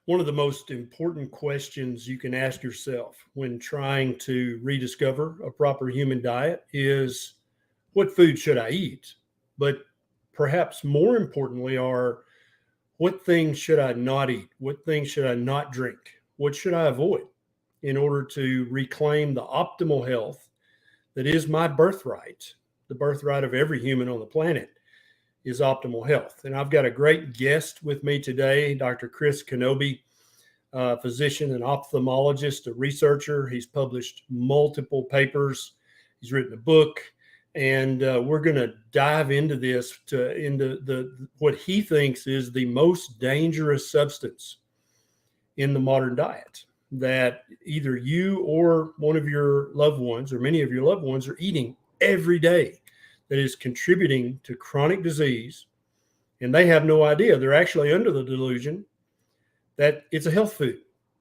one of the most important questions you can ask yourself when trying to rediscover a proper human diet is, what food should I eat? But perhaps more importantly are, what things should I not eat? What things should I not drink? What should I avoid in order to reclaim the optimal health that is my birthright? The birthright of every human on the planet is optimal health. And I've got a great guest with me today, Dr. Chris Knobbe, physician and ophthalmologist, a researcher. He's published multiple papers. He's written a book. And we're going to dive into this, into what he thinks is the most dangerous substance in the modern diet that either you or one of your loved ones or many of your loved ones are eating every day, that is contributing to chronic disease. And they have no idea. They're actually under the delusion that it's a health food,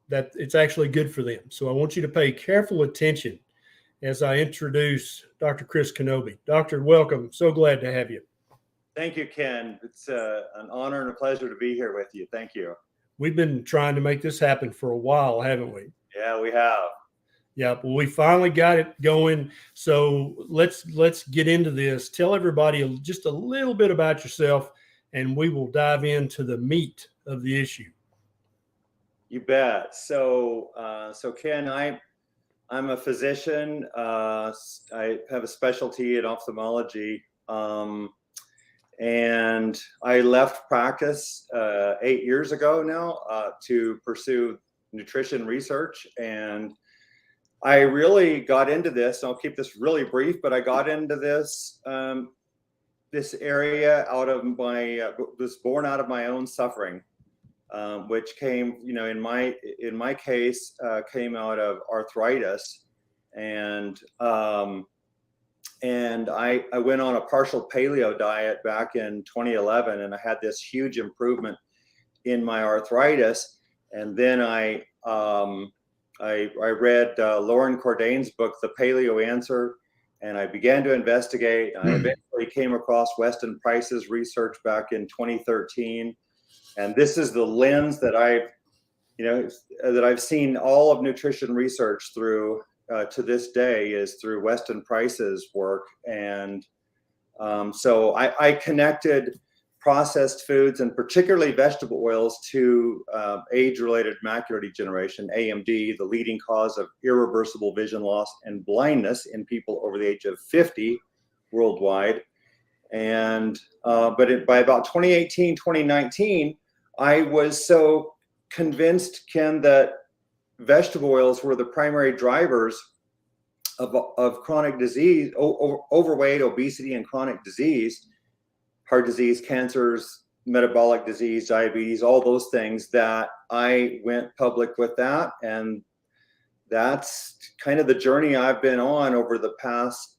that it's actually good for them. So I want you to pay careful attention as I introduce Dr. Chris Knobbe. Doctor, welcome. So glad to have you. Thank you, Ken. It's an honor and a pleasure to be here with you. Thank you. We've been trying to make this happen for a while, haven't we? Yeah, we have. Yeah, well, we finally got it going. So let's get into this. Tell everybody just a little bit about yourself, and we will dive into the meat of the issue. You bet. So Ken, I'm a physician. I have a specialty in ophthalmology, and I left practice 8 years ago now to pursue nutrition research. And I really got into this. I'll keep this really brief, but I got into this this area out of was born out of my own suffering. Which came, in my case, came out of arthritis, and I went on a partial paleo diet back in 2011, and I had this huge improvement in my arthritis. And then I read Lauren Cordain's book, The Paleo Answer, and I began to investigate. I eventually came across Weston Price's research back in 2013. And this is the lens that I've seen all of nutrition research through to this day, is through Weston Price's work. And so I connected processed foods, and particularly vegetable oils, to age-related macular degeneration, AMD, the leading cause of irreversible vision loss and blindness in people over the age of 50 worldwide. And by about 2018, 2019, I was so convinced, Ken, that vegetable oils were the primary drivers of chronic disease, overweight, obesity, and chronic disease, heart disease, cancers, metabolic disease, diabetes, all those things, that I went public with that. And that's kind of the journey I've been on over the past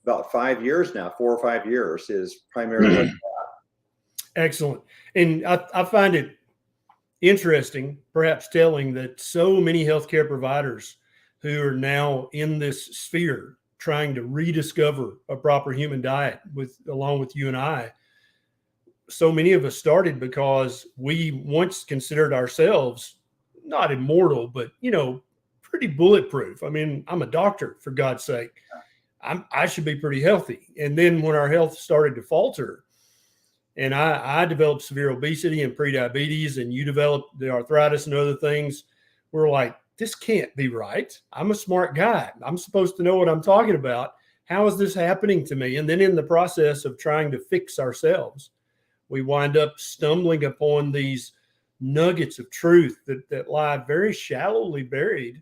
about 5 years now, 4 or 5 years, is primarily Excellent. And I find it interesting, perhaps telling, that so many healthcare providers who are now in this sphere trying to rediscover a proper human diet along with you and I, so many of us started because we once considered ourselves not immortal, but, pretty bulletproof. I mean, I'm a doctor, for God's sake. I should be pretty healthy. And then when our health started to falter, and I developed severe obesity and prediabetes, and you developed the arthritis and other things, we're like, this can't be right. I'm a smart guy. I'm supposed to know what I'm talking about. How is this happening to me? And then in the process of trying to fix ourselves, we wind up stumbling upon these nuggets of truth that lie very shallowly buried.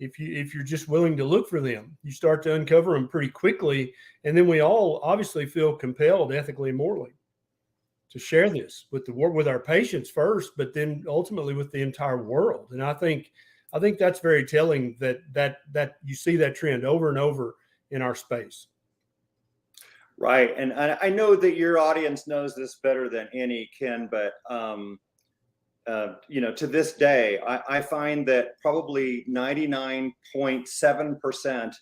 If you're just willing to look for them, you start to uncover them pretty quickly. And then we all obviously feel compelled, ethically and morally, to share this with our patients first, but then ultimately with the entire world. And I think that's very telling that you see that trend over and over in our space. Right. And I know that your audience knows this better than any, Ken, but to this day, I find that probably 99.7%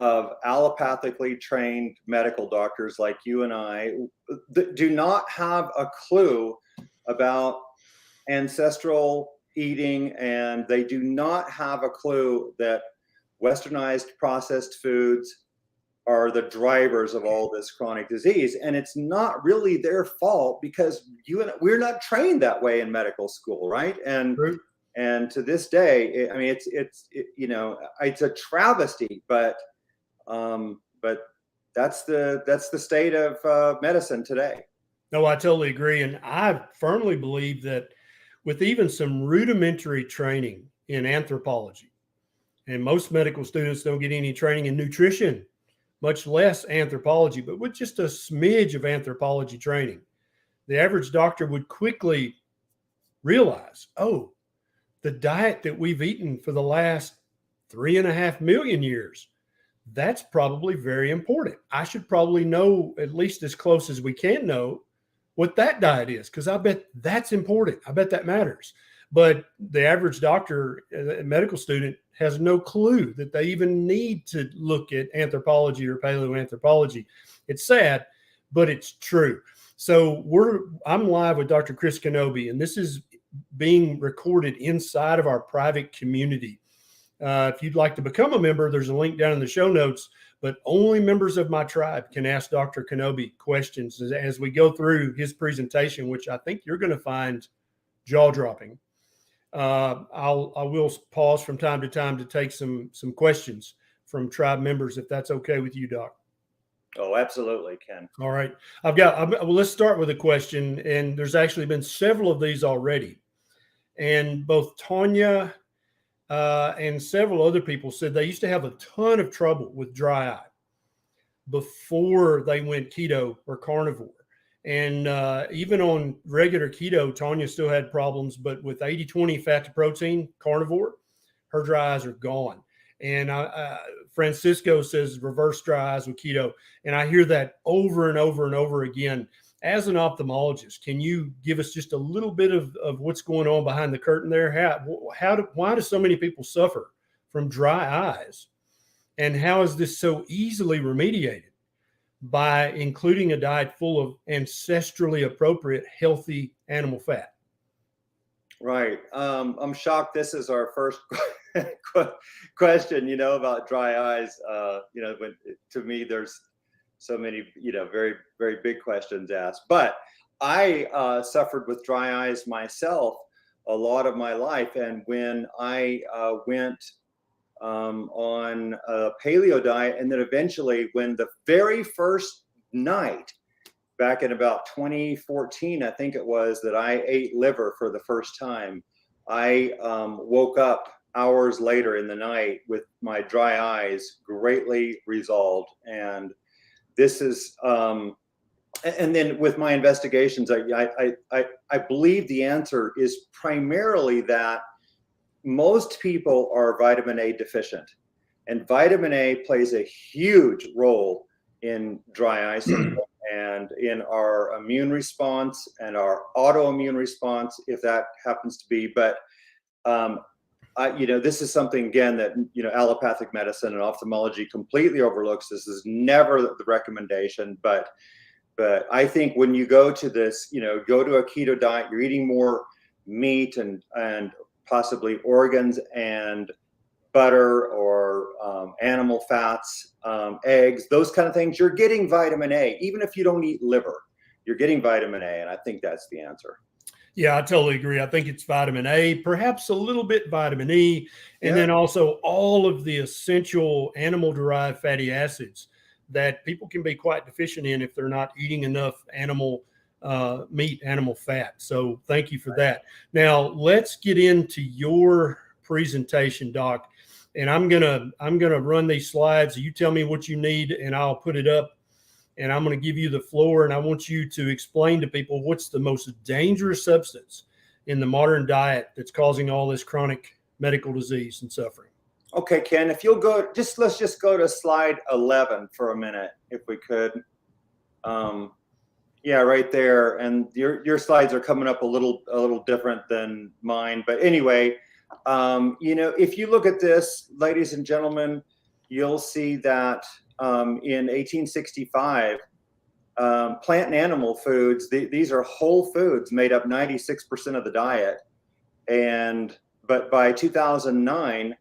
of allopathically trained medical doctors like you and I do not have a clue about ancestral eating, and they do not have a clue that westernized processed foods are the drivers of all this chronic disease. And it's not really their fault, because we're not trained that way in medical school, right? And to this day, I mean, it's a travesty, but that's the state of medicine today. No, I totally agree. And I firmly believe that with even some rudimentary training in anthropology, and most medical students don't get any training in nutrition, much less anthropology, but with just a smidge of anthropology training, the average doctor would quickly realize, oh, the diet that we've eaten for the last 3.5 million years, that's probably very important. I should probably know, at least as close as we can know, what that diet is, because I bet that's important. I bet that matters. But the average doctor, a medical student, has no clue that they even need to look at anthropology or paleoanthropology. It's sad, but it's true. So I'm live with Dr. Chris Knobbe, and this is being recorded inside of our private community. If you'd like to become a member, there's a link down in the show notes, but only members of my tribe can ask Dr. Knobbe questions as we go through his presentation, which I think you're going to find jaw-dropping. I will pause from time to time to take some questions from tribe members, if that's okay with you, Doc. Oh, absolutely, Ken. All right. Well, let's start with a question, and there's actually been several of these already. And both Tanya and several other people said they used to have a ton of trouble with dry eye before they went keto or carnivore. And even on regular keto, Tanya still had problems, but with 80-20 fat to protein carnivore, her dry eyes are gone. And Francisco says reverse dry eyes with keto. And I hear that over and over and over again. As an ophthalmologist, can you give us just a little bit of what's going on behind the curtain there? Why do so many people suffer from dry eyes? And how is this so easily remediated? By including a diet full of ancestrally appropriate, healthy animal fat. Right. I'm shocked this is our first question, about dry eyes. To me, there's so many, very, very big questions asked. But I suffered with dry eyes myself a lot of my life. And when I went on a paleo diet, and then eventually when the very first night back in about 2014, I think it was, that I ate liver for the first time, I woke up hours later in the night with my dry eyes greatly resolved. And this is and then with my investigations, I believe the answer is primarily that most people are vitamin A deficient, and vitamin A plays a huge role in dry eye syndrome and in our immune response and our autoimmune response, if that happens to be. But this is something, again, that allopathic medicine and ophthalmology completely overlooks. This is never the recommendation, but I think when you go to this, go to a keto diet, you're eating more meat and possibly organs and butter or animal fats, eggs, those kind of things, you're getting vitamin A. Even if you don't eat liver, you're getting vitamin A. And I think that's the answer. Yeah, I totally agree. I think it's vitamin A, perhaps a little bit vitamin E, and then also all of the essential animal-derived fatty acids that people can be quite deficient in if they're not eating enough animal meat, animal fat. So thank you for that. Now let's get into your presentation, Doc. And I'm gonna run these slides. You tell me what you need, and I'll put it up. And I'm going to give you the floor, and I want you to explain to people what's the most dangerous substance in the modern diet that's causing all this chronic medical disease and suffering. Okay, Ken, if you'll let's just go to slide 11 for a minute, if we could. Yeah, right there. And your slides are coming up a little different than mine. But anyway, if you look at this, ladies and gentlemen, you'll see that in 1865, plant and animal foods, these are whole foods, made up 96% of the diet. But by 2009,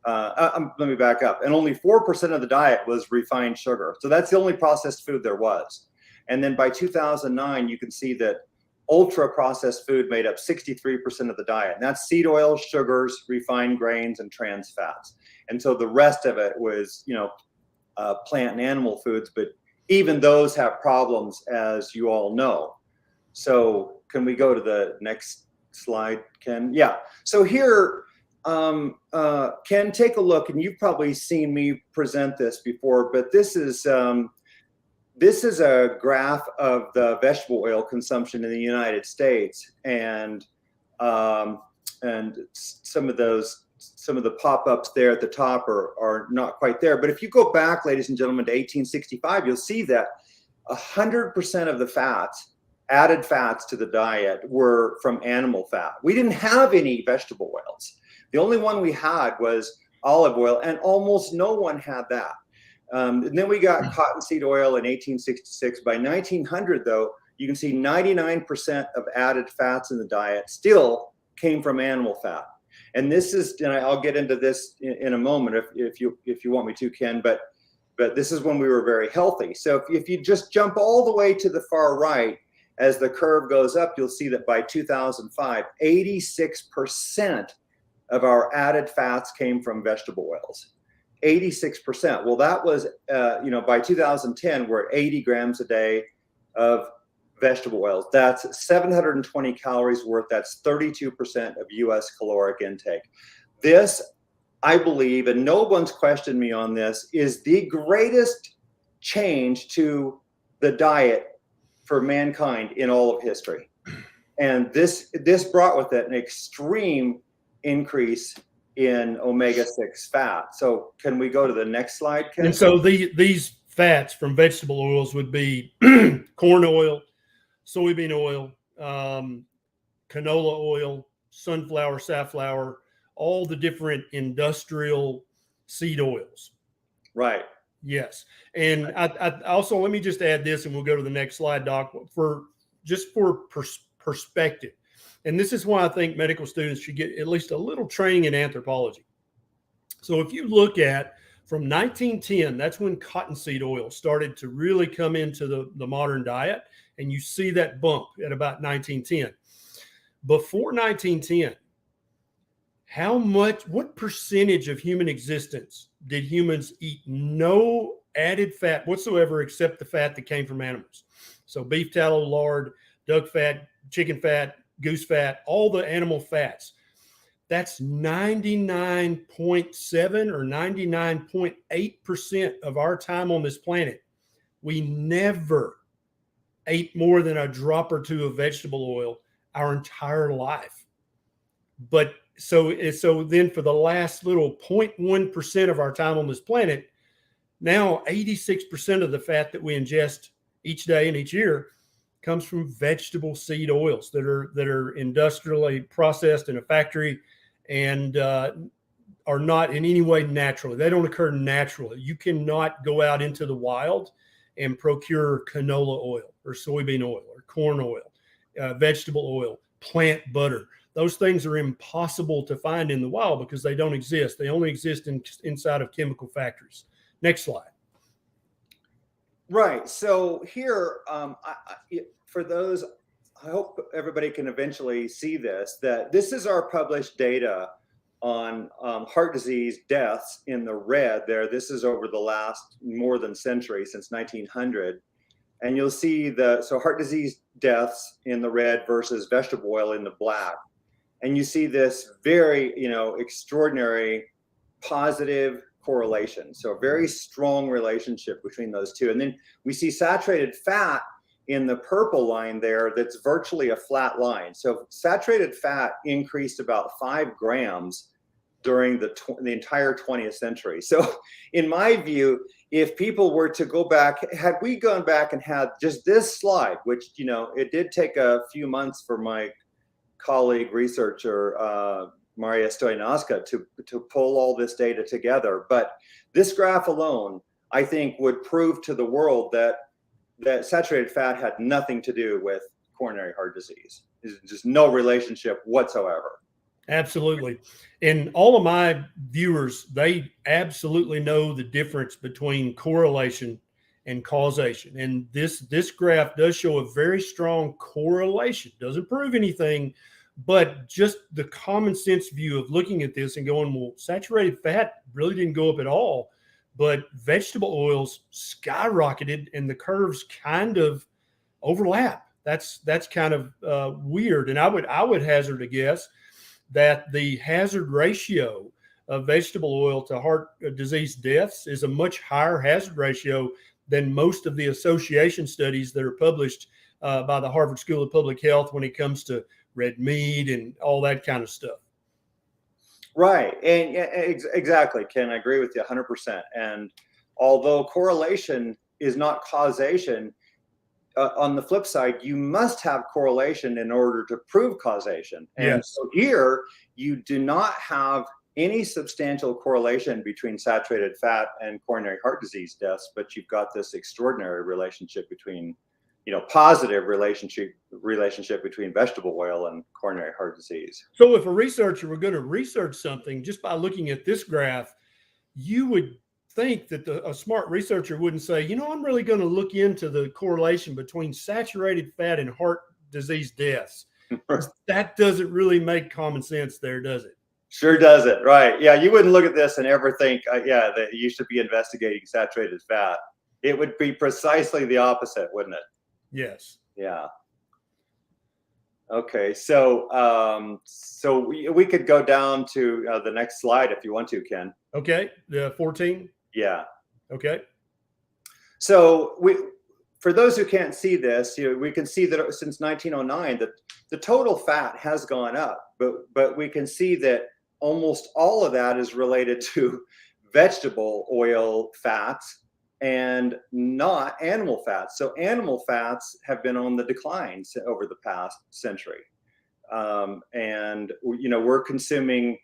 let me back up. And only 4% of the diet was refined sugar. So that's the only processed food there was. And then by 2009, you can see that ultra processed food made up 63% of the diet. And that's seed oils, sugars, refined grains, and trans fats. And so the rest of it was, plant and animal foods. But even those have problems, as you all know. So can we go to the next slide, Ken? Yeah. So here, Ken, take a look, and you've probably seen me present this before, but this is a graph of the vegetable oil consumption in the United States, and some of the pop-ups there at the top are not quite there. But if you go back, ladies and gentlemen, to 1865, you'll see that 100% of the fats, added fats to the diet, were from animal fat. We didn't have any vegetable oils. The only one we had was olive oil, and almost no one had that. And then we got cottonseed oil in 1866. By 1900, though, you can see 99% of added fats in the diet still came from animal fat. And this is, and I'll get into this in a moment if you want me to, Ken, but this is when we were very healthy. So if you just jump all the way to the far right, as the curve goes up, you'll see that by 2005, 86% of our added fats came from vegetable oils. 86%. Well, that was, by 2010, we're at 80 grams a day of vegetable oils. That's 720 calories worth. That's 32% of US caloric intake. This, I believe, and no one's questioned me on this, is the greatest change to the diet for mankind in all of history. And this brought with it an extreme increase in omega-6 fat. So can we go to the next slide, Ken? And so these fats from vegetable oils would be corn oil, soybean oil, canola oil, sunflower, safflower, all the different industrial seed oils. Right. Yes. And I also, let me just add this, and we'll go to the next slide, Doc, for perspective. And this is why I think medical students should get at least a little training in anthropology. So if you look at from 1910, that's when cottonseed oil started to really come into the modern diet. And you see that bump at about 1910. Before 1910, what percentage of human existence did humans eat no added fat whatsoever except the fat that came from animals? So beef tallow, lard, duck fat, chicken fat, goose fat, all the animal fats. That's 99.7 or 99.8% of our time on this planet. We never ate more than a drop or two of vegetable oil our entire life. But so then for the last little 0.1% of our time on this planet, now 86% of the fat that we ingest each day and each year comes from vegetable seed oils that are industrially processed in a factory and are not in any way natural. They don't occur naturally. You cannot go out into the wild and procure canola oil or soybean oil or corn oil, vegetable oil, plant butter. Those things are impossible to find in the wild because they don't exist. They only exist inside of chemical factories. Next slide. Right. So here, for those, I hope everybody can eventually see this, that this is our published data on heart disease deaths in the red there. This is over the last more than century, since 1900. And you'll see so heart disease deaths in the red versus vegetable oil in the black. And you see this very, extraordinary positive correlation. So a very strong relationship between those two. And then we see saturated fat in the purple line there that's virtually a flat line. So saturated fat increased about 5 grams during the entire 20th century. So in my view, if people were to go back, had we gone back and had just this slide, which, it did take a few months for my colleague researcher, Maria Stoyanowska, to pull all this data together. But this graph alone, I think, would prove to the world that that saturated fat had nothing to do with coronary heart disease. There's just no relationship whatsoever. Absolutely. And all of my viewers, they absolutely know the difference between correlation and causation. And this graph does show a very strong correlation. Doesn't prove anything, but just the common sense view of looking at this and going, well, saturated fat really didn't go up at all, but vegetable oils skyrocketed and the curves kind of overlap. That's kind of weird. And I would hazard a guess that the hazard ratio of vegetable oil to heart disease deaths is a much higher hazard ratio than most of the association studies that are published by the Harvard School of Public Health when it comes to red meat and all that kind of stuff. Right. And exactly, Ken, I agree with you 100%. And although correlation is not causation, on the flip side, you must have correlation in order to prove causation. And Yes. so here, you do not have any substantial correlation between saturated fat and coronary heart disease deaths, but you've got this extraordinary relationship between, positive relationship between vegetable oil and coronary heart disease. So if a researcher were going to research something just by looking at this graph, you would think that a smart researcher wouldn't say, I'm really going to look into the correlation between saturated fat and heart disease deaths. That doesn't really make common sense there, does it? Sure doesn't. Right. Yeah. You wouldn't look at this and ever think, that you should be investigating saturated fat. It would be precisely the opposite, wouldn't it? Yes. Yeah. Okay. So, we could go down to the next slide if you want to, Ken. Okay. The 14. Yeah. Okay. So for those who can't see this, we can see that since 1909 that the total fat has gone up, but we can see that almost all of that is related to vegetable oil fats and not animal fats. So animal fats have been on the decline over the past century, and we're consuming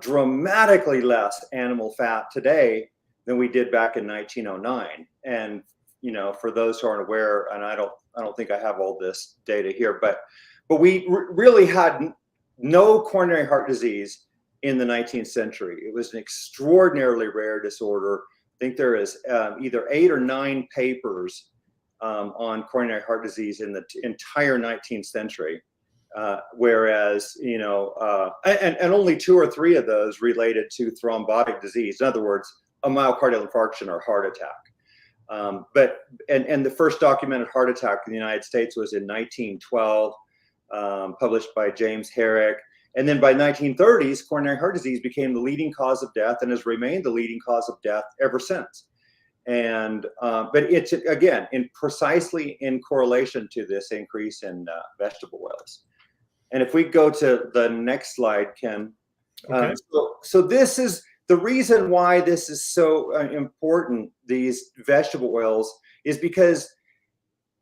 dramatically less animal fat today than we did back in 1909. And for those who aren't aware, and I don't think I have all this data here, but we really had no coronary heart disease in the 19th century. It was an extraordinarily rare disorder. I think there is either 8 or 9 papers on coronary heart disease in the entire 19th century. Whereas, and only 2 or 3 of those related to thrombotic disease. In other words, a myocardial infarction or heart attack. But the first documented heart attack in the United States was in 1912, published by James Herrick. And then by 1930s, coronary heart disease became the leading cause of death and has remained the leading cause of death ever since. And but it's, again, precisely in correlation to this increase in vegetable oils. And if we go to the next slide, Ken. Okay. So this is the reason why this is so important, these vegetable oils, is because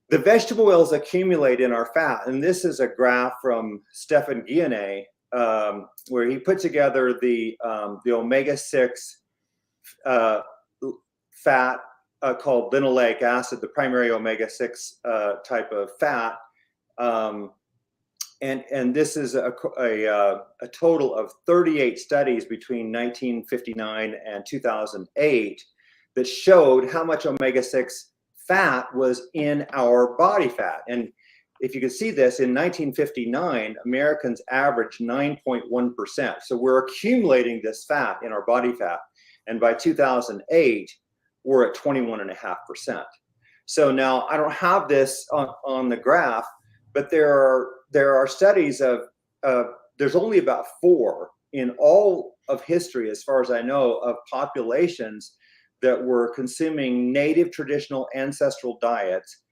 the vegetable oils accumulate in our fat. And this is a graph from Stefan Guillenet, where he put together the omega-6 fat called linoleic acid, the primary omega-6 type of fat. And this is a total of 38 studies between 1959 and 2008 that showed how much omega-6 fat was in our body fat. And if you can see this, in 1959, Americans averaged 9.1%. So we're accumulating this fat in our body fat. And by 2008, we're at 21.5%. So now I don't have this on the graph, but there are studies of there's only about 4 in all of history, as far as I know, of populations that were consuming native traditional ancestral diets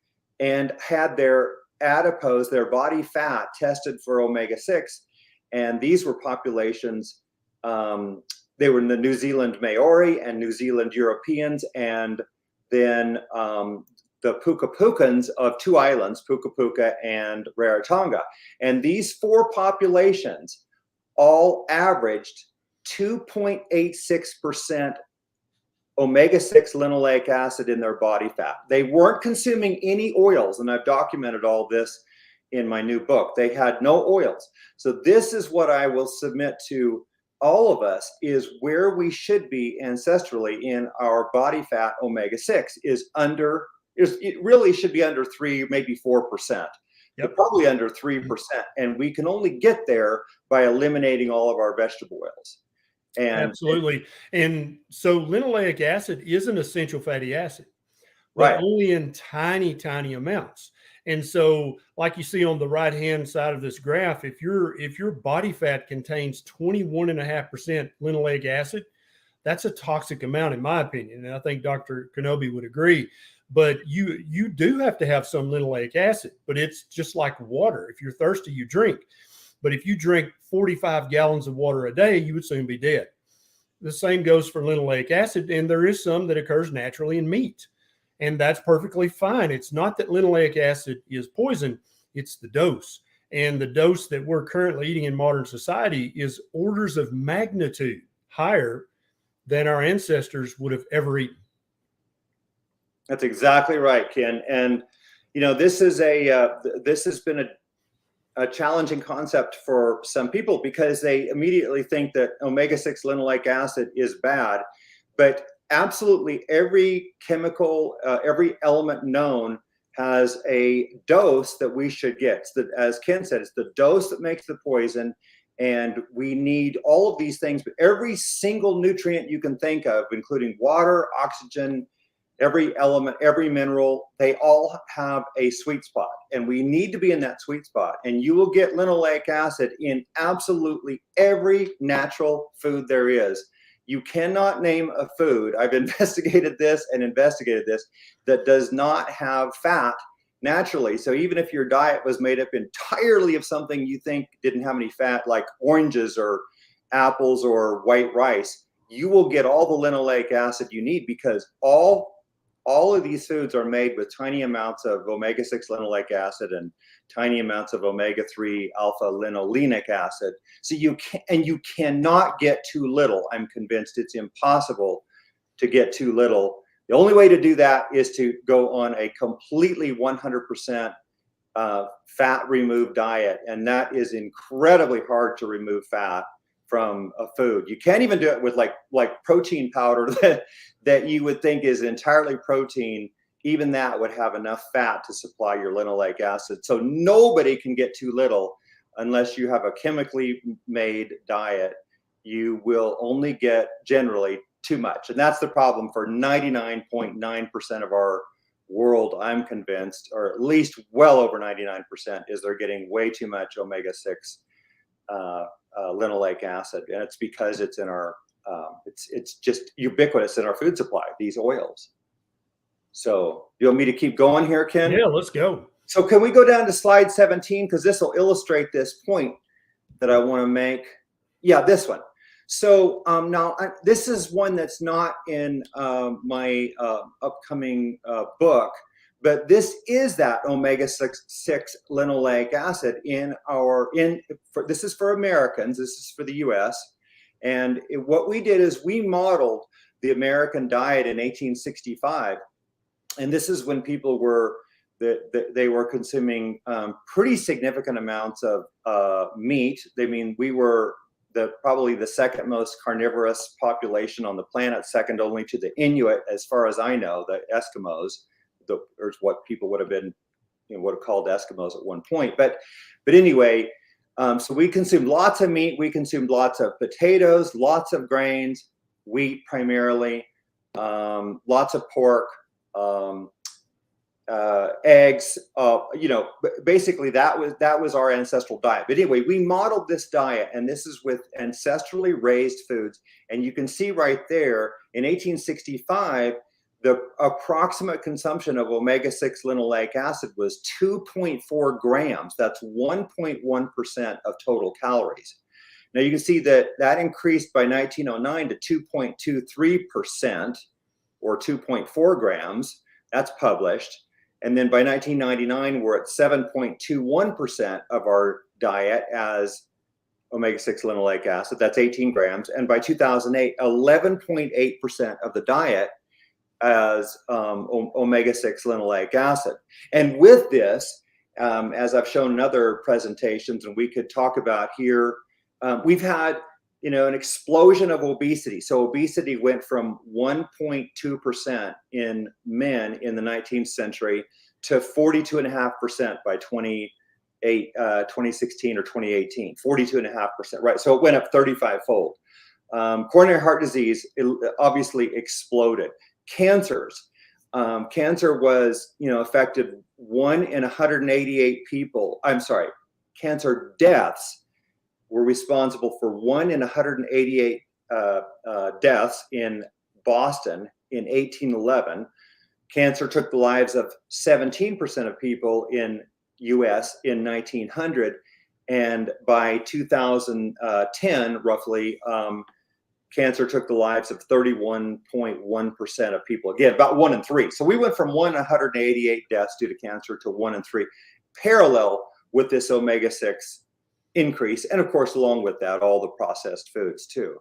and had their adipose, their body fat, tested for omega-6. And these were populations, they were in the New Zealand Maori and New Zealand Europeans, and then the Puka Pukans of 2 islands, Puka Puka and Rarotonga. And these 4 populations all averaged 2.86% omega-6 linoleic acid in their body fat. They weren't consuming any oils, and I've documented all this in my new book. They had no oils. So this is what I will submit to all of us, is where we should be ancestrally in our body fat omega-6 it really should be under 3, maybe 4%. But probably under 3%. And we can only get there by eliminating all of our vegetable oils. And absolutely. And so linoleic acid is an essential fatty acid, but right, only in tiny, tiny amounts. And so, like you see on the right-hand side of this graph, if your body fat contains 21.5% linoleic acid, that's a toxic amount, in my opinion. And I think Dr. Knobbe would agree. But you do have to have some linoleic acid, but it's just like water. If you're thirsty, you drink. But if you drink 45 gallons of water a day, you would soon be dead. The same goes for linoleic acid, and there is some that occurs naturally in meat, and that's perfectly fine. It's not that linoleic acid is poison, it's the dose. And the dose that we're currently eating in modern society is orders of magnitude higher than our ancestors would have ever eaten. That's exactly right, Ken. And this has been a challenging concept for some people, because they immediately think that omega-6 linoleic acid is bad. But absolutely every chemical, every element known has a dose that we should get. As Ken said, it's the dose that makes the poison. And we need all of these things, but every single nutrient you can think of, including water, oxygen, every element, every mineral, they all have a sweet spot, and we need to be in that sweet spot. And you will get linoleic acid in absolutely every natural food there is. You cannot name a food, I've investigated this, that does not have fat naturally. So even if your diet was made up entirely of something you think didn't have any fat, like oranges or apples or white rice, you will get all the linoleic acid you need, because all of these foods are made with tiny amounts of omega-6 linoleic acid and tiny amounts of omega-3 alpha linolenic acid. So you cannot get too little. I'm convinced it's impossible to get too little. The only way to do that is to go on a completely 100% fat removed diet. And that is incredibly hard to remove fat from a food. You can't even do it with like protein powder that you would think is entirely protein. Even that would have enough fat to supply your linoleic acid. So nobody can get too little unless you have a chemically made diet. You will only get generally too much. And that's the problem for 99.9% of our world, I'm convinced, or at least well over 99%, is they're getting way too much omega-6 linoleic acid, and it's because it's in our it's just ubiquitous in our food supply, these oils. So you want me to keep going here, Ken? Yeah, let's go. So can we go down to slide 17, because this will illustrate this point that I want to make. Yeah, this one. So now this is one that's not in my upcoming book, but this is that omega-6 linoleic acid this is for Americans, this is for the US. And what we did is we modeled the American diet in 1865. And this is when people were, they were consuming pretty significant amounts of meat. I mean, we were probably the second most carnivorous population on the planet, second only to the Inuit, as far as I know, the Eskimos. Or what people would have been, would have called Eskimos at one point. But anyway, so we consumed lots of meat. We consumed lots of potatoes, lots of grains, wheat primarily, lots of pork, eggs. Basically that was our ancestral diet. But anyway, we modeled this diet, and this is with ancestrally raised foods. And you can see right there in 1865. The approximate consumption of omega-6 linoleic acid was 2.4 grams. That's 1.1% of total calories. Now you can see that increased by 1909 to 2.23%, or 2.4 grams. That's published. And then by 1999, we're at 7.21% of our diet as omega-6 linoleic acid. That's 18 grams. And by 2008, 11.8% of the diet as omega-6 linoleic acid. And with this, as I've shown in other presentations, and we could talk about here, we've had an explosion of obesity. So obesity went from 1.2% in men in the 19th century to 42.5% by 2016 or 2018, 42.5%, right? So it went up 35-fold. Coronary heart disease obviously exploded. Cancers. Cancer was, affected 1 in 188 people. I'm sorry, cancer deaths were responsible for 1 in 188 deaths in Boston in 1811. Cancer took the lives of 17% of people in U.S. in 1900, and by 2010, roughly, cancer took the lives of 31.1% of people. Again, about 1 in 3. So we went from 1 in 188 deaths due to cancer to 1 in 3, parallel with this omega-6 increase. And of course, along with that, all the processed foods too.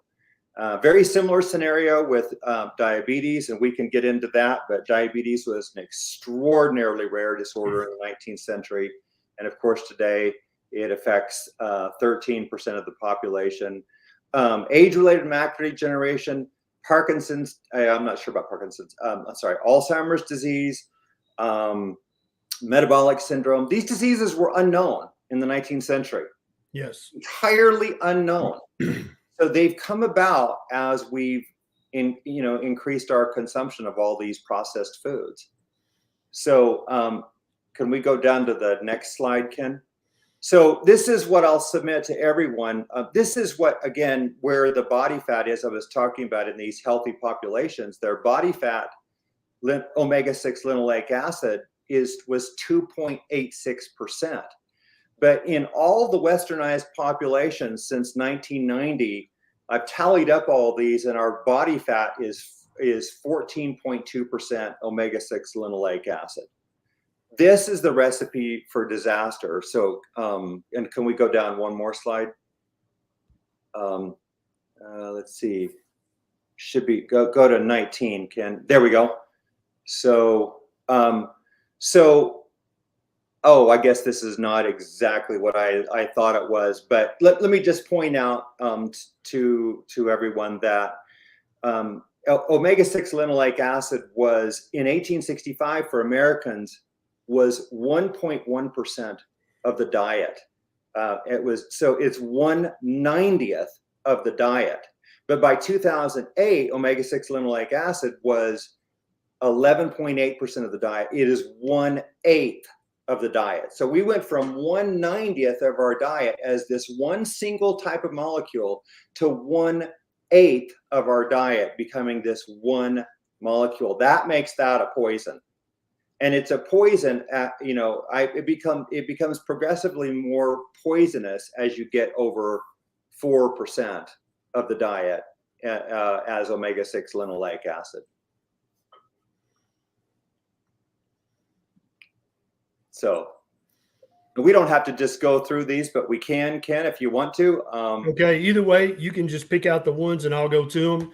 Very similar scenario with diabetes, and we can get into that, but diabetes was an extraordinarily rare disorder in the 19th century. And of course, today it affects 13% of the population. Age-related macular degeneration, Parkinson's, I'm not sure about Parkinson's, Alzheimer's disease, metabolic syndrome. These diseases were unknown in the 19th century. Yes. Entirely unknown. So they've come about as we've increased our consumption of all these processed foods. So can we go down to the next slide, Ken? So this is what I'll submit to everyone. This is what, again, where the body fat is I was talking about in these healthy populations. Their body fat, omega-6 linoleic acid, was 2.86%. But in all the westernized populations since 1990, I've tallied up all these, and our body fat is 14.2% omega-6 linoleic acid. This is the recipe for disaster. So, and can we go down one more slide? Let's see. Should be go to 19, Ken. There we go. So, oh, I guess this is not exactly what I thought it was, but let me just point out to everyone that omega-6 linoleic acid was, in 1865 for Americans, was 1.1% of the diet. It's 1/90th of the diet. But by 2008, omega-6 linoleic acid was 11.8% of the diet. It is 1/8 of the diet. So we went from 1/90th of our diet as this one single type of molecule to 1/8 of our diet becoming this one molecule. That makes that a poison. And it's a poison it becomes progressively more poisonous as you get over 4% of the diet as omega-6 linoleic acid. So we don't have to just go through these, but we can, Ken, if you want to. Okay, either way, you can just pick out the ones and I'll go to them.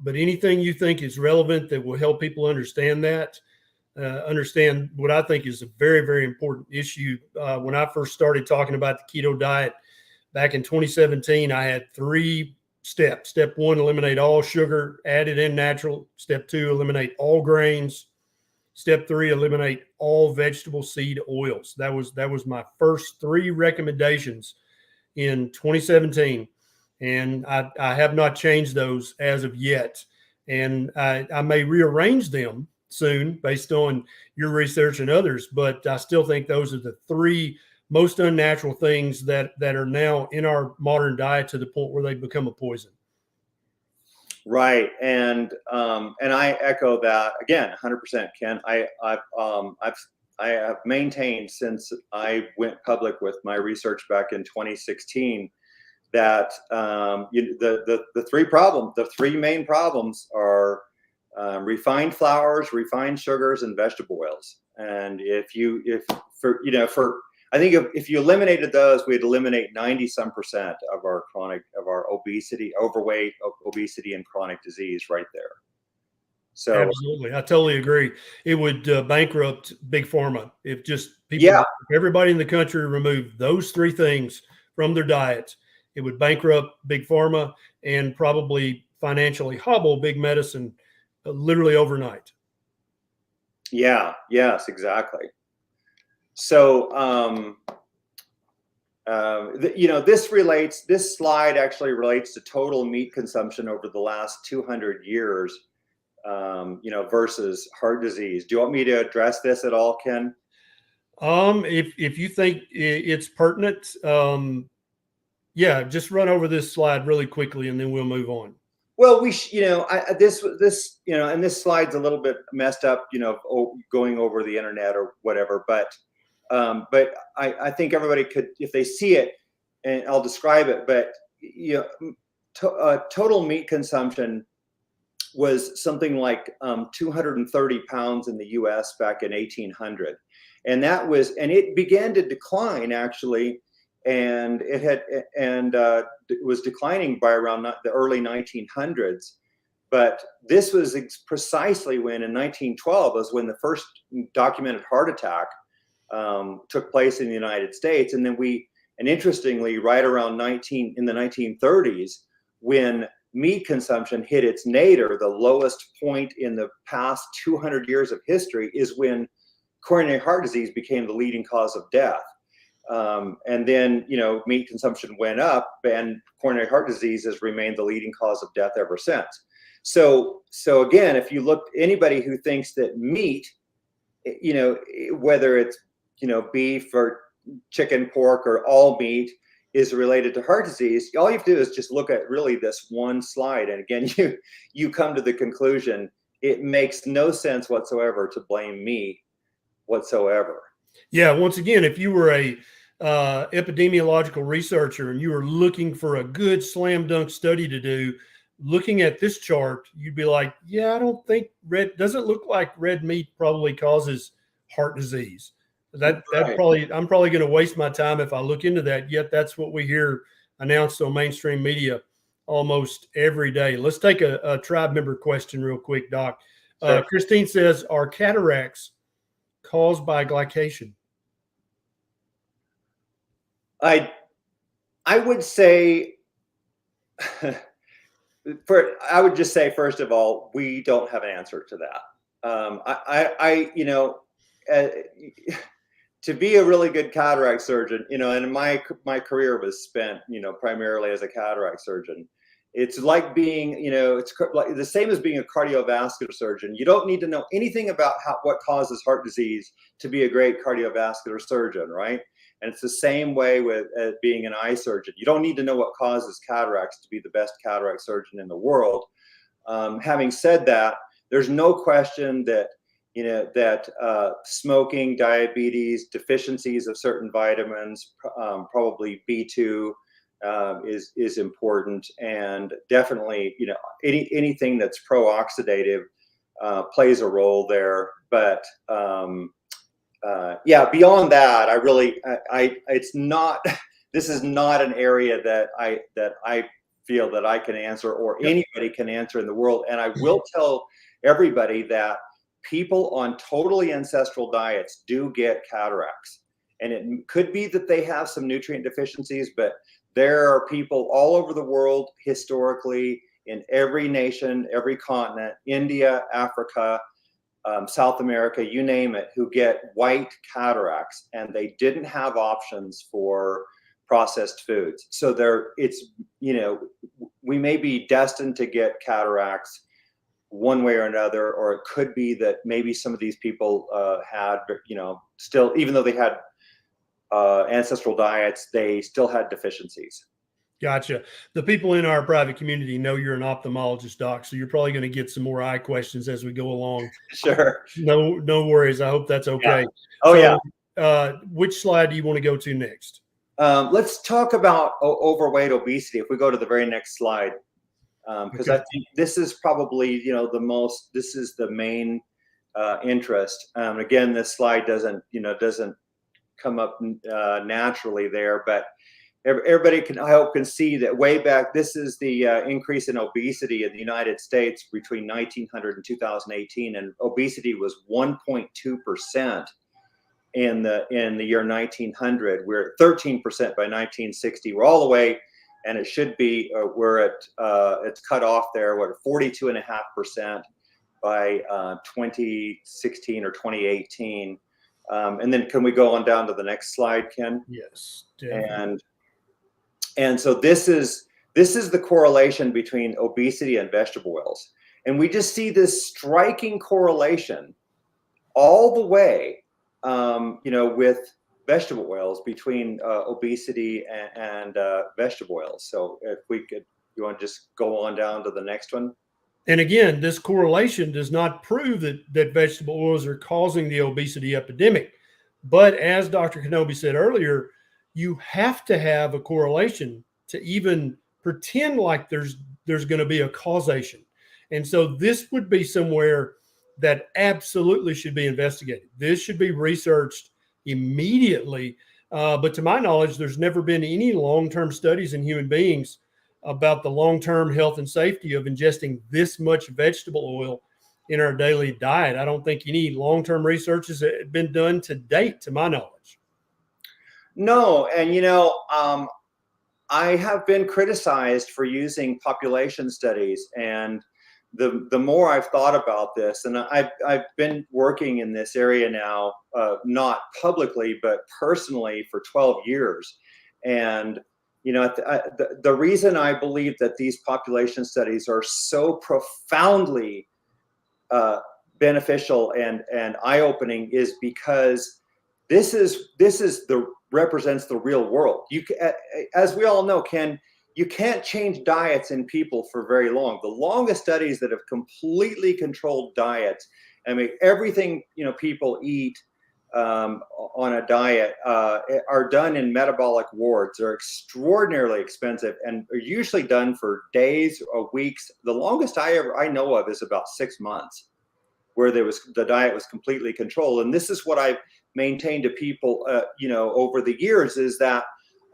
But anything you think is relevant that will help people understand that, understand what I think is a very, very important issue. When I first started talking about the keto diet back in 2017, I had 3 steps. Step 1, eliminate all sugar, added in natural. Step 2, eliminate all grains. Step 3, eliminate all vegetable seed oils. That was my first 3 recommendations in 2017. And I have not changed those as of yet. And I may rearrange them soon based on your research and others, but I still think those are the 3 most unnatural things that are now in our modern diet to the point where they become a poison. Right, and I echo that again, 100%, Ken. I have maintained since I went public with my research back in 2016 that the 3 main problems are refined flours, refined sugars, and vegetable oils. And I think if you eliminated those, we'd eliminate 90% of our obesity, overweight, obesity, and chronic disease right there. So absolutely, I totally agree. It would bankrupt big pharma if just people, if everybody in the country removed those three things from their diets. It would bankrupt big pharma and probably financially hobble big medicine literally overnight. Yeah. Yes. Exactly. So, this slide actually relates to total meat consumption over the last 200 years, versus heart disease. Do you want me to address this at all, Ken? If you think it's pertinent, yeah, just run over this slide really quickly and then we'll move on. Well, and this slide's a little bit messed up, going over the internet or whatever, but I think everybody could, if they see it, and I'll describe it, but total meat consumption was something like 230 pounds in the US back in 1800. And it began to decline actually. And it was declining by around the early 1900s. But this was precisely when in 1912 was when the first documented heart attack took place in the United States. And then interestingly, right around in the 1930s, when meat consumption hit its nadir, the lowest point in the past 200 years of history, is when coronary heart disease became the leading cause of death. And then, meat consumption went up, and coronary heart disease has remained the leading cause of death ever since. So again, if you look, anybody who thinks that meat, whether it's, beef or chicken, pork, or all meat is related to heart disease, all you have to do is just look at really this one slide. And again, you come to the conclusion, it makes no sense whatsoever to blame meat whatsoever. Yeah. Once again, if you were a epidemiological researcher and you were looking for a good slam dunk study to do, looking at this chart, you'd be like, yeah, I don't think doesn't look like red meat probably causes heart disease. Right. I'm probably going to waste my time if I look into that. Yet that's what we hear announced on mainstream media almost every day. Let's take a tribe member question real quick, Doc. Sure. Christine says, are cataracts caused by glycation? I would say, I would just say, first of all, we don't have an answer to that. To be a really good cataract surgeon, and my career was spent, primarily as a cataract surgeon. It's like being, it's like the same as being a cardiovascular surgeon. You don't need to know anything about what causes heart disease to be a great cardiovascular surgeon, right? And it's the same way with being an eye surgeon. You don't need to know what causes cataracts to be the best cataract surgeon in the world. Having said that, there's no question that smoking, diabetes, deficiencies of certain vitamins, probably B2, is important, and definitely anything that's pro-oxidative plays a role there. But beyond that, it's not. This is not an area that I feel that I can answer or anybody can answer in the world. And I will tell everybody that people on totally ancestral diets do get cataracts, and it could be that they have some nutrient deficiencies, but there are people all over the world historically, in every nation, every continent, India, Africa, South America, you name it, who get white cataracts, and they didn't have options for processed foods. So we may be destined to get cataracts one way or another, or it could be that maybe some of these people had, still, even though they had ancestral diets, they still had deficiencies. Gotcha. The people in our private community know you're an ophthalmologist, Doc, so you're probably going to get some more eye questions as we go along. Sure. No worries. I hope that's okay. Yeah. Oh, so, yeah. Which slide do you want to go to next? Let's talk about overweight, obesity. If we go to the very next slide, because I think this is probably, this is the main interest. Again, this slide doesn't come up naturally there, but everybody I hope can see that way back. This is the increase in obesity in the United States between 1900 and 2018, and obesity was 1.2% in the year 1900. We're at 13% by 1960. We're all the way, and it should be we're at it's cut off there. We're at 42.5% by 2016 or 2018. And then can we go on down to the next slide, Ken? Yes, definitely. And so this is the correlation between obesity and vegetable oils. And we just see this striking correlation all the way, with vegetable oils between obesity and vegetable oils. So if you want to just go on down to the next one. And again, this correlation does not prove that vegetable oils are causing the obesity epidemic. But as Dr. Knobbe said earlier, you have to have a correlation to even pretend like there's going to be a causation. And so this would be somewhere that absolutely should be investigated. This should be researched immediately. But to my knowledge, there's never been any long-term studies in human beings about the long-term health and safety of ingesting this much vegetable oil in our daily diet. I don't think any long-term research has been done to date, to my knowledge. No, and I have been criticized for using population studies, and the more I've thought about this, and I've been working in this area now, not publicly but personally, for 12 years, and the reason I believe that these population studies are so profoundly beneficial and eye-opening is because this represents the real world. As we all know, Ken, you can't change diets in people for very long. The longest studies that have completely controlled diets, I mean, everything people eat on a diet are done in metabolic wards. They're extraordinarily expensive and are usually done for days or weeks. The longest I know of is about 6 months, where the diet was completely controlled. And this is what I've maintained to people, over the years, is that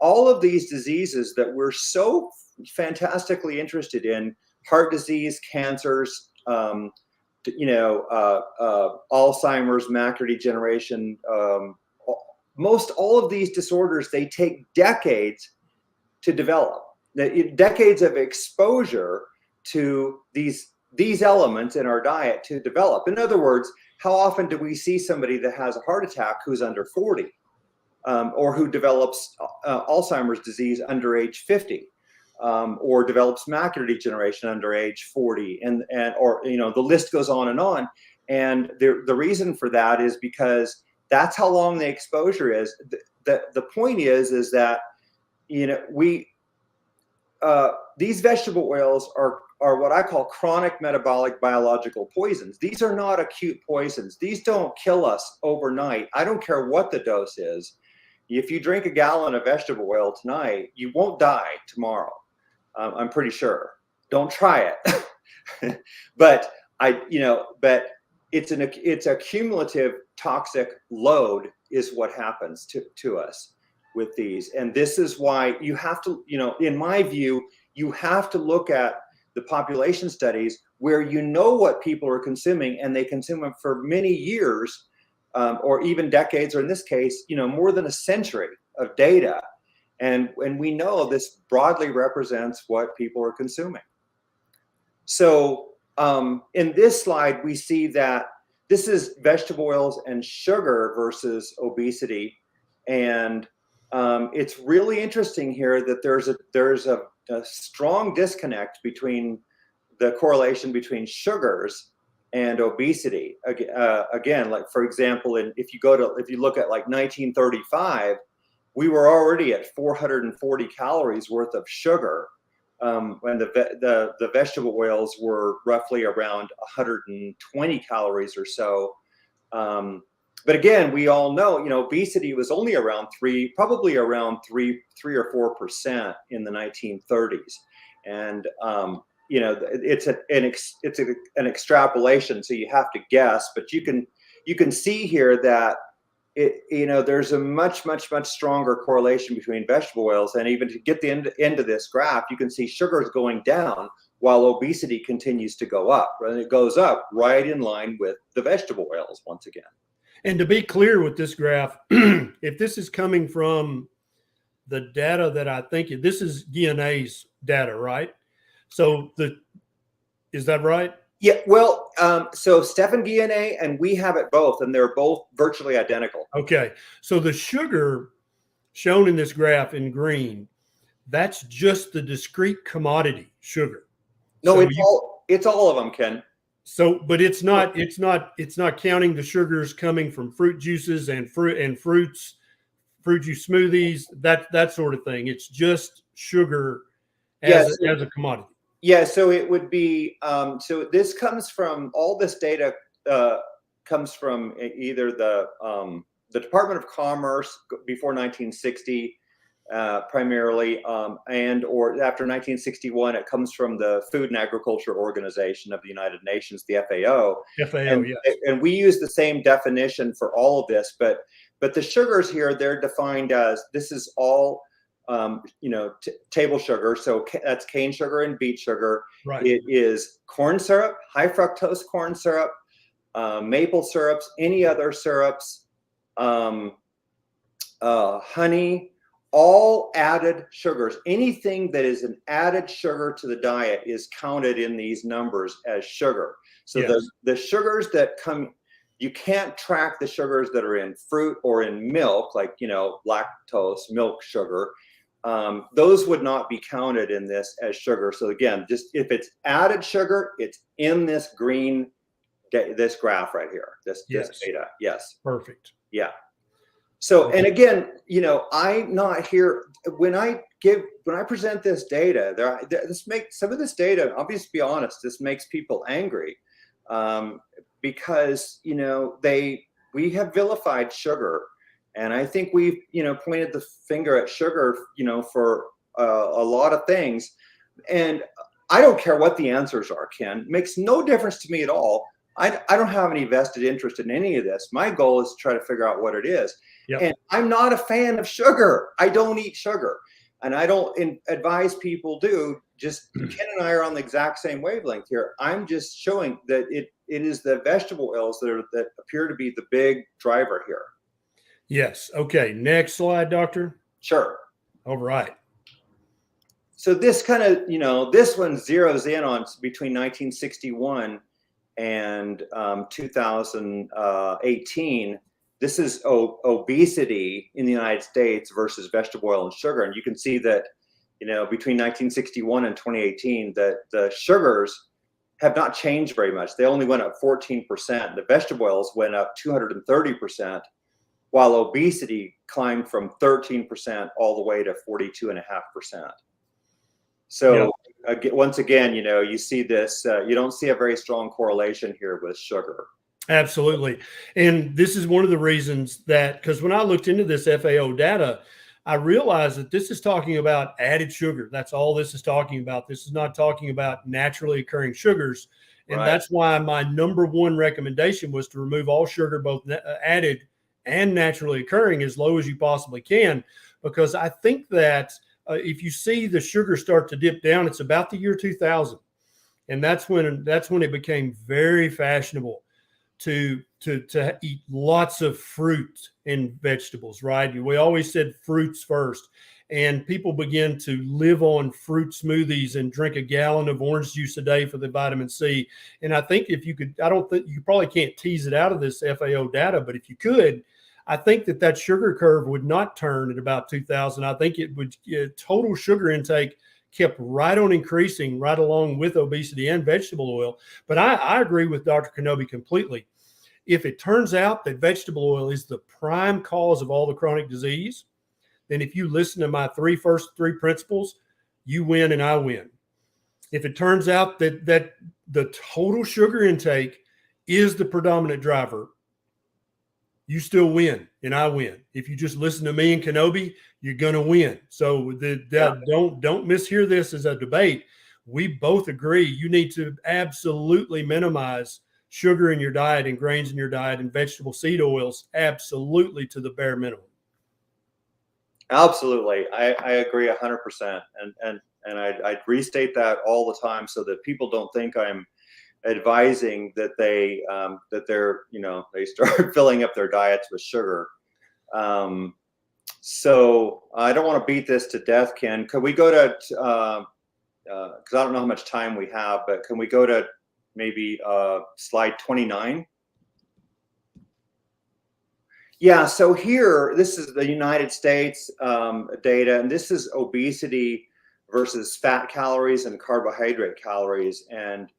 all of these diseases that we're so fantastically interested in, heart disease, cancers, Alzheimer's, macular degeneration, most all of these disorders, they take decades to develop. Decades of exposure to these elements in our diet to develop. In other words, how often do we see somebody that has a heart attack who's under 40, or who develops Alzheimer's disease under age 50? Or develops macular degeneration under age 40, or the list goes on. And the reason for that is because that's how long the exposure is. The point is that these vegetable oils are what I call chronic metabolic biological poisons. These are not acute poisons. These don't kill us overnight. I don't care what the dose is. If you drink a gallon of vegetable oil tonight, you won't die tomorrow. I'm pretty sure. Don't try it. but it's a cumulative toxic load is what happens to us with these. And this is why you have to, in my view, you have to look at the population studies where what people are consuming, and they consume them for many years, or even decades, or in this case, more than a century of data. And we know this broadly represents what people are consuming. So in this slide, we see that this is vegetable oils and sugar versus obesity. And it's really interesting here that there's a strong disconnect between the correlation between sugars and obesity. Again, like for example, if you look at like 1935, we were already at 440 calories worth of sugar, when the vegetable oils were roughly around 120 calories or so. But again, we all know, obesity was only around probably around 3 or 4% in the 1930s, and it's an extrapolation, so you have to guess, but you can see here that there's a much stronger correlation between vegetable oils. And even to get the end of this graph, you can see sugar is going down while obesity continues to go up. And it goes up right in line with the vegetable oils once again. And to be clear with this graph, if this is coming from the data that I think, this is GNA's data, right? So is that right? Yeah, well, so Stefan DNA and we have it both, and they're both virtually identical. Okay, so the sugar shown in this graph in green, that's just the discrete commodity sugar. No, it's all of them, Ken. So, but it's not counting the sugars coming from fruit juices and fruit juice smoothies, that sort of thing. It's just sugar as a commodity. Yeah, so it would be so this comes from, all this data comes from either the Department of Commerce before 1960 primarily, and or after 1961 it comes from the Food and Agriculture Organization of the United Nations, the FAO. FAO, yes. And we use the same definition for all of this, but the sugars here, they're defined as, this is all table sugar. So that's cane sugar and beet sugar. Right. It is corn syrup, high fructose corn syrup, maple syrups, any other syrups, honey, all added sugars. Anything that is an added sugar to the diet is counted in these numbers as sugar. So yes. the sugars that come, you can't track the sugars that are in fruit or in milk, like, lactose, milk sugar. Those would not be counted in this as sugar. So again, just if it's added sugar, it's in this green, this graph right here, this data. Yes. Perfect. Yeah. So, and again, I'm not here when I present this data, this makes some of this data, I'll just be honest, this makes people angry, because, we have vilified sugar. And I think we've, pointed the finger at sugar, for a lot of things. And I don't care what the answers are, Ken. It makes no difference to me at all. I don't have any vested interest in any of this. My goal is to try to figure out what it is. Yep. And I'm not a fan of sugar. I don't eat sugar. And I don't advise people do. Just Ken and I are on the exact same wavelength here. I'm just showing that it is the vegetable oils that appear to be the big driver here. Yes. Okay. Next slide, doctor. Sure. All right. So this kind of, this one zeroes in on between 1961 and 2018. This is obesity in the United States versus vegetable oil and sugar. And you can see that, between 1961 and 2018, that the sugars have not changed very much. They only went up 14%. The vegetable oils went up 230%, while obesity climbed from 13% all the way to 42.5%. So once again, you see this, you don't see a very strong correlation here with sugar. Absolutely. And this is one of the reasons that, because when I looked into this FAO data, I realized that this is talking about added sugar. That's all this is talking about. This is not talking about naturally occurring sugars. And that's why my number one recommendation was to remove all sugar, both added and naturally occurring, as low as you possibly can, because I think that if you see the sugar start to dip down, it's about the year 2000. And that's when it became very fashionable to eat lots of fruit and vegetables, right? We always said fruits first, and people began to live on fruit smoothies and drink a gallon of orange juice a day for the vitamin C. And I think if you could, I don't think you probably can't tease it out of this FAO data, but if you could, I think that sugar curve would not turn at about 2000. I think it would, total sugar intake kept right on increasing right along with obesity and vegetable oil. But I agree with Dr. Knobbe completely. If it turns out that vegetable oil is the prime cause of all the chronic disease, then if you listen to my first three principles, you win and I win. If it turns out that the total sugar intake is the predominant driver, you still win and I win. If you just listen to me and Knobbe, you're going to win. So don't mishear this as a debate. We both agree you need to absolutely minimize sugar in your diet and grains in your diet and vegetable seed oils absolutely to the bare minimum. Absolutely. I agree 100%. And I'd restate that all the time so that people don't think I'm advising that they're, they start filling up their diets with sugar. So I don't want to beat this to death, Ken. Could we go to, because I don't know how much time we have, but can we go to maybe slide 29? Yeah, so here, this is the United States data, and this is obesity versus fat calories and carbohydrate calories. And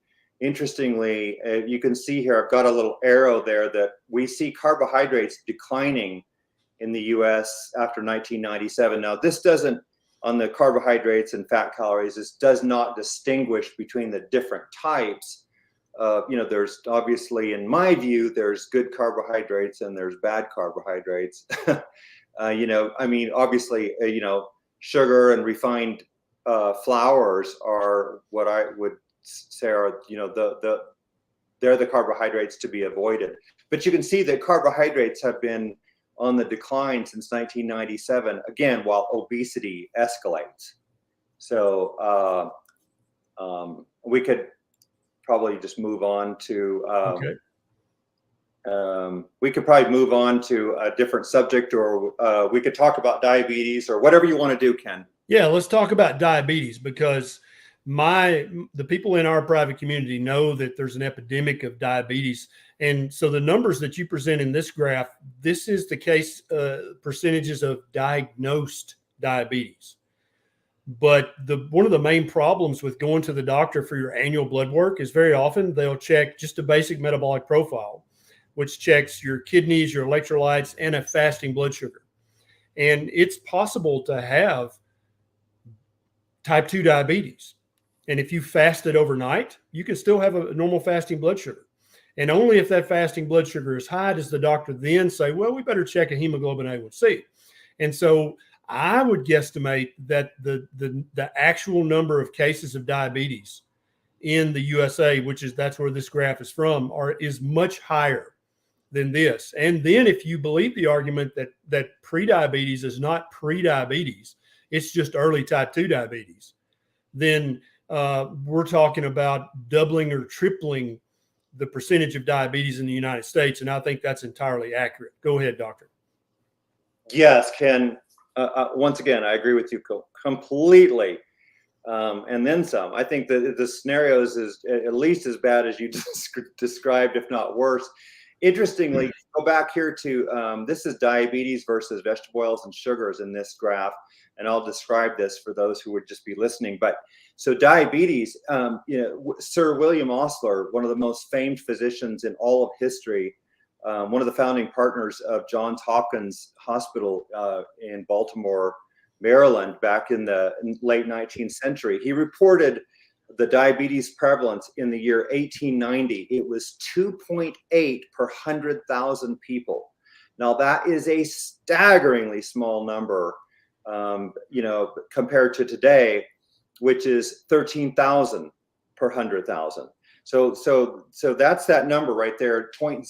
interestingly, you can see here, I've got a little arrow there that we see carbohydrates declining in the US after 1997. Now, this doesn't, on the carbohydrates and fat calories, this does not distinguish between the different types. There's obviously, in my view, there's good carbohydrates and there's bad carbohydrates. Obviously, sugar and refined flours are what I would say are, they're the carbohydrates to be avoided. But you can see that carbohydrates have been on the decline since 1997, again, while obesity escalates. So we could probably just move on to we could probably move on to a different subject, or we could talk about diabetes or whatever you want to do, Ken. Yeah, let's talk about diabetes, because the people in our private community know that there's an epidemic of diabetes. And so the numbers that you present in this graph, this is the case percentages of diagnosed diabetes. But one of the main problems with going to the doctor for your annual blood work is very often they'll check just a basic metabolic profile, which checks your kidneys, your electrolytes, and a fasting blood sugar. And it's possible to have type 2 diabetes. And if you fasted overnight, you can still have a normal fasting blood sugar. And only if that fasting blood sugar is high does the doctor then say, well, we better check a hemoglobin A1C. And so I would guesstimate that the actual number of cases of diabetes in the USA, that's where this graph is from, is much higher than this. And then if you believe the argument that prediabetes is not prediabetes, it's just early type 2 diabetes, then we're talking about doubling or tripling the percentage of diabetes in the United States. And I think that's entirely accurate. Go ahead, doctor. Yes, Ken. Once again, I agree with you completely, and then some. I think that the scenarios is at least as bad as you described, if not worse. Interestingly, go back here to this is diabetes versus vegetable oils and sugars in this graph, and I'll describe this for those who would just be listening. But so diabetes, Sir William Osler, one of the most famed physicians in all of history, one of the founding partners of Johns Hopkins Hospital in Baltimore, Maryland, back in the late 19th century. He reported the diabetes prevalence in the year 1890. It was 2.8 per 100,000 people. Now that is a staggeringly small number, compared to today, which is 13,000 per 100,000. So that's that number right there, 0.0028%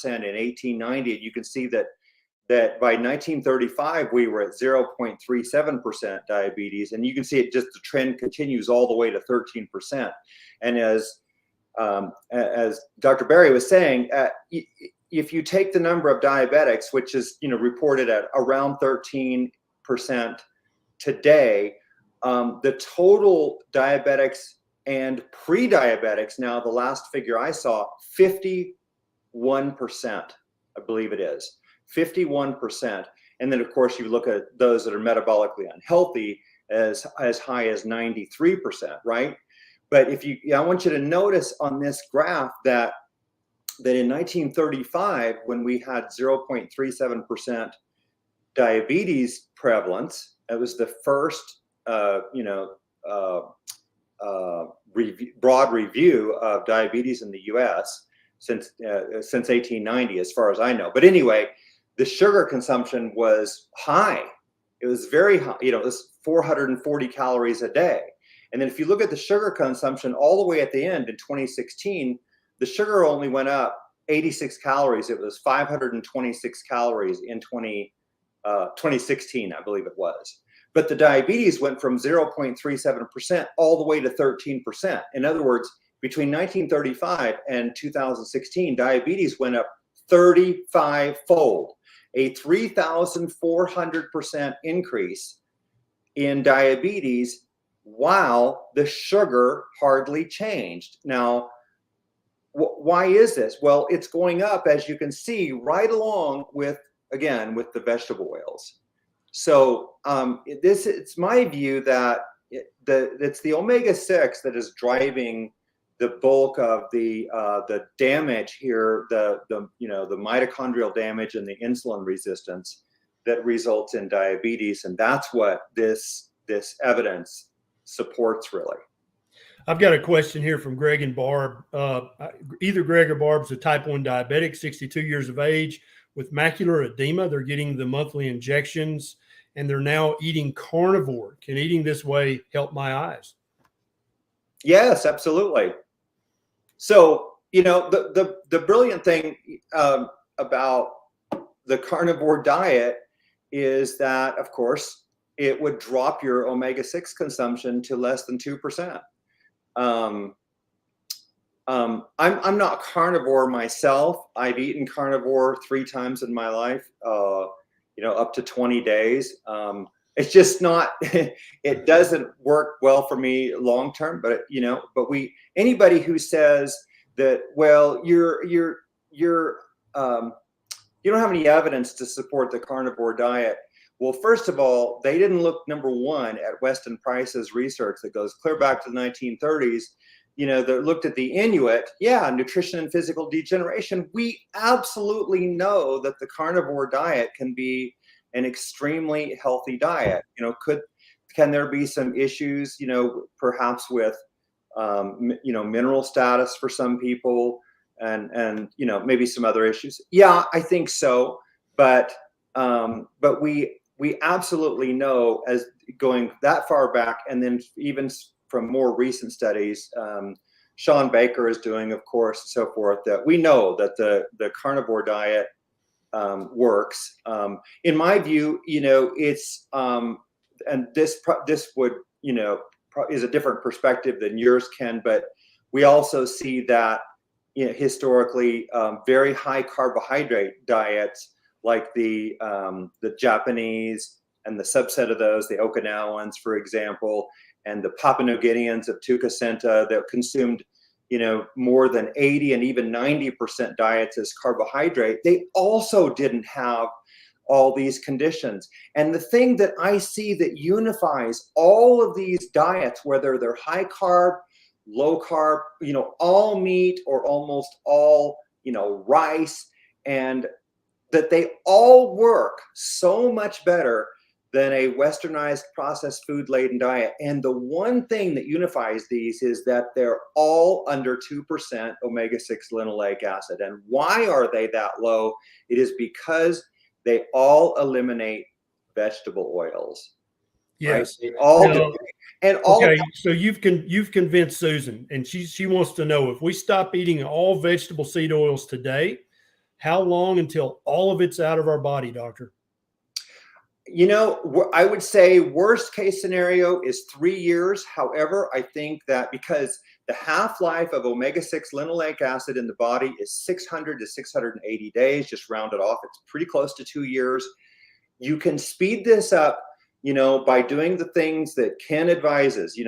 in 1890. You can see that by 1935 we were at 0.37% diabetes, and you can see it just the trend continues all the way to 13%. And as Dr. Berry was saying, if you take the number of diabetics, which is reported at around 13% today, the total diabetics and pre-diabetics, now the last figure I saw, 51%, I believe it is, 51%. And then of course you look at those that are metabolically unhealthy as high as 93%, right? But I want you to notice on this graph that in 1935, when we had 0.37% diabetes prevalence, it was the first, broad review of diabetes in the U.S. since 1890, as far as I know. But anyway, the sugar consumption was high. It was very high. It was 440 calories a day. And then if you look at the sugar consumption all the way at the end in 2016, the sugar only went up 86 calories. It was 526 calories in 2016, I believe it was. But the diabetes went from 0.37% all the way to 13%. In other words, between 1935 and 2016, diabetes went up 35-fold, a 3,400% increase in diabetes, while the sugar hardly changed. Now, why is this? Well, it's going up, as you can see, right along with, again, with the vegetable oils. So it's my view that it's the omega-6 that is driving the bulk of the damage here, the mitochondrial damage and the insulin resistance that results in diabetes, and that's what this evidence supports, really. I've got a question here from Greg and Barb. Either Greg or Barb's a type 1 diabetic, 62 years of age, with macular edema. They're getting the monthly injections, and they're now eating carnivore. Can eating this way help my eyes? Yes, absolutely. So, the brilliant thing about the carnivore diet is that, of course, it would drop your omega-6 consumption to less than 2%. I'm not carnivore myself. I've eaten carnivore 3 times in my life, up to 20 days. It's just not, it doesn't work well for me long term, but anybody who says that, well, you don't have any evidence to support the carnivore diet. Well, first of all, they didn't look, number one, at Weston Price's research that goes clear back to the 1930s, that looked at the Inuit, nutrition and physical degeneration. We absolutely know that the carnivore diet can be an extremely healthy diet. Can there be some issues, perhaps with, mineral status for some people and maybe some other issues? Yeah, I think so. But we absolutely know, as going that far back, and then even from more recent studies, Sean Baker is doing, of course, so forth, that we know that the carnivore diet works. In my view, it's and this would is a different perspective than yours, Ken, but we also see that historically very high carbohydrate diets, like the Japanese and the subset of those, the Okinawans, for example, and the Papua New Guineans of Tukasenta, that consumed more than 80 and even 90% diets as carbohydrate, they also didn't have all these conditions. And the thing that I see that unifies all of these diets, whether they're high carb, low carb, all meat or almost all, rice, and that they all work so much better than a westernized processed food laden diet. And the one thing that unifies these is that they're all under 2% omega-6 linoleic acid. And why are they that low? It is because they all eliminate vegetable oils. Yes. Right? They all do. And all okay, so you've convinced Susan, and she wants to know, if we stop eating all vegetable seed oils today, how long until all of it's out of our body, doctor? I would say worst case scenario is 3 years. However, I think that because the half-life of omega-6 linoleic acid in the body is 600 to 680 days, just round it off, it's pretty close to 2 years. You can speed this up, by doing the things that Ken advises,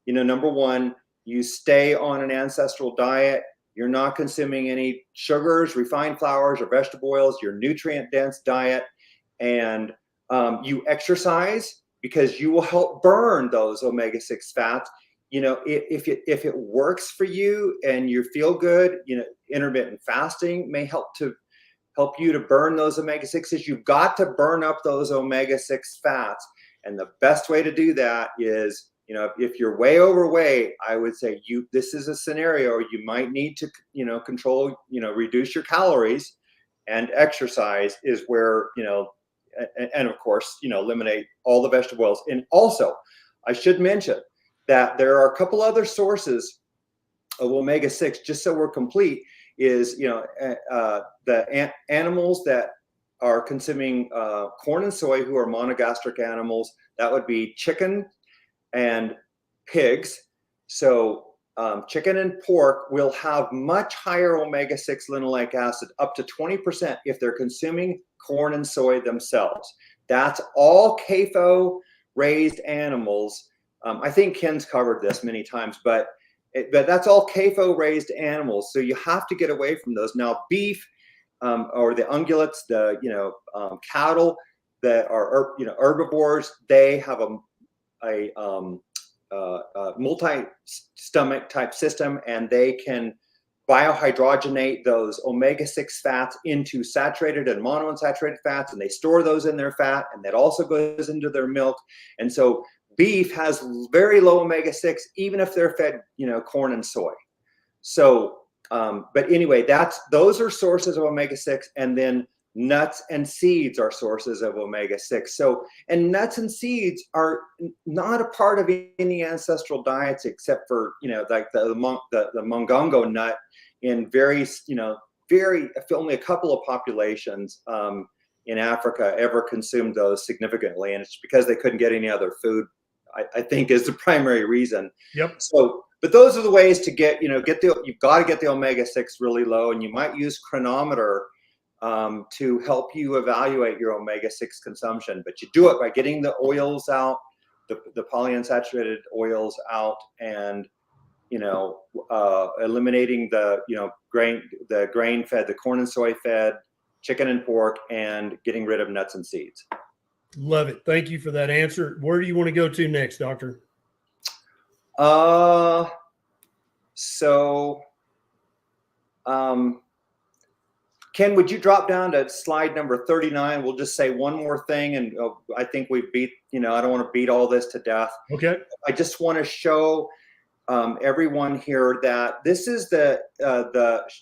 number one, you stay on an ancestral diet. You're not consuming any sugars, refined flours, or vegetable oils, your nutrient-dense diet, and you exercise, because you will help burn those omega-6 fats. If it works for you and you feel good, intermittent fasting may help you to burn those omega-6s. You've got to burn up those omega-6 fats. And the best way to do that is, if you're way overweight, I would say this is a scenario you might need to, control, reduce your calories, and exercise is where, and of course, eliminate all the vegetable oils. And also, I should mention that there are a couple other sources of omega-6, just so we're complete, is, the animals that are consuming corn and soy, who are monogastric animals. That would be chicken and pigs. So chicken and pork will have much higher omega-6 linoleic acid, up to 20%, if they're consuming corn and soy themselves. That's all CAFO raised animals. I think Ken's covered this many times, but that's all CAFO raised animals. So you have to get away from those. Now, beef or the ungulates, the cattle that are herbivores, they have a multi-stomach type system, and they can biohydrogenate those omega-6 fats into saturated and monounsaturated fats, and they store those in their fat, and that also goes into their milk. And so beef has very low omega-6, even if they're fed, corn and soy. So, but anyway, those are sources of omega-6, and then nuts and seeds are sources of omega-6. So, and nuts and seeds are not a part of any ancestral diets, except for, like the mongongo nut in very, only a couple of populations in Africa ever consumed those significantly. And it's because they couldn't get any other food, I think, is the primary reason. Yep. So, but those are the ways to get, you've got to get the omega-6 really low, and you might use chronometer to help you evaluate your omega-6 consumption. But you do it by getting the oils out, the polyunsaturated oils out, and eliminating the grain fed, the corn and soy fed chicken and pork, and getting rid of nuts and seeds. Love it. Thank you for that answer. Where do you want to go to next, Doctor? Ken, would you drop down to slide number 39? We'll just say one more thing, and I think we've beat, I don't want to beat all this to death. Okay. I just want to show everyone here that this is the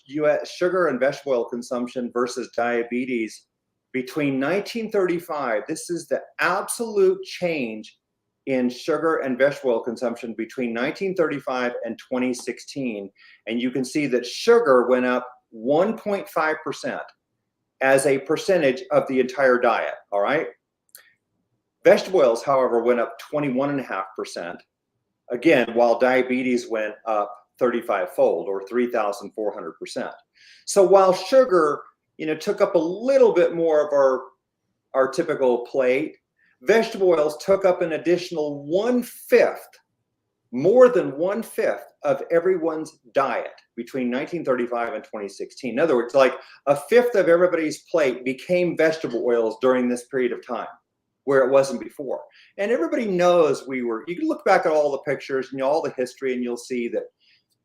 U.S. sugar and vegetable oil consumption versus diabetes between 1935. This is the absolute change in sugar and vegetable oil consumption between 1935 and 2016. And you can see that sugar went up 1.5% as a percentage of the entire diet. All right. Vegetable oils, however, went up 21.5%. Again, while diabetes went up 35-fold, or 3,400%. So while sugar, took up a little bit more of our typical plate, vegetable oils took up an additional 1/5, more than 1/5 of everyone's diet between 1935 and 2016. In other words, like a fifth of everybody's plate became vegetable oils during this period of time, where it wasn't before. And everybody knows you can look back at all the pictures and all the history, and you'll see that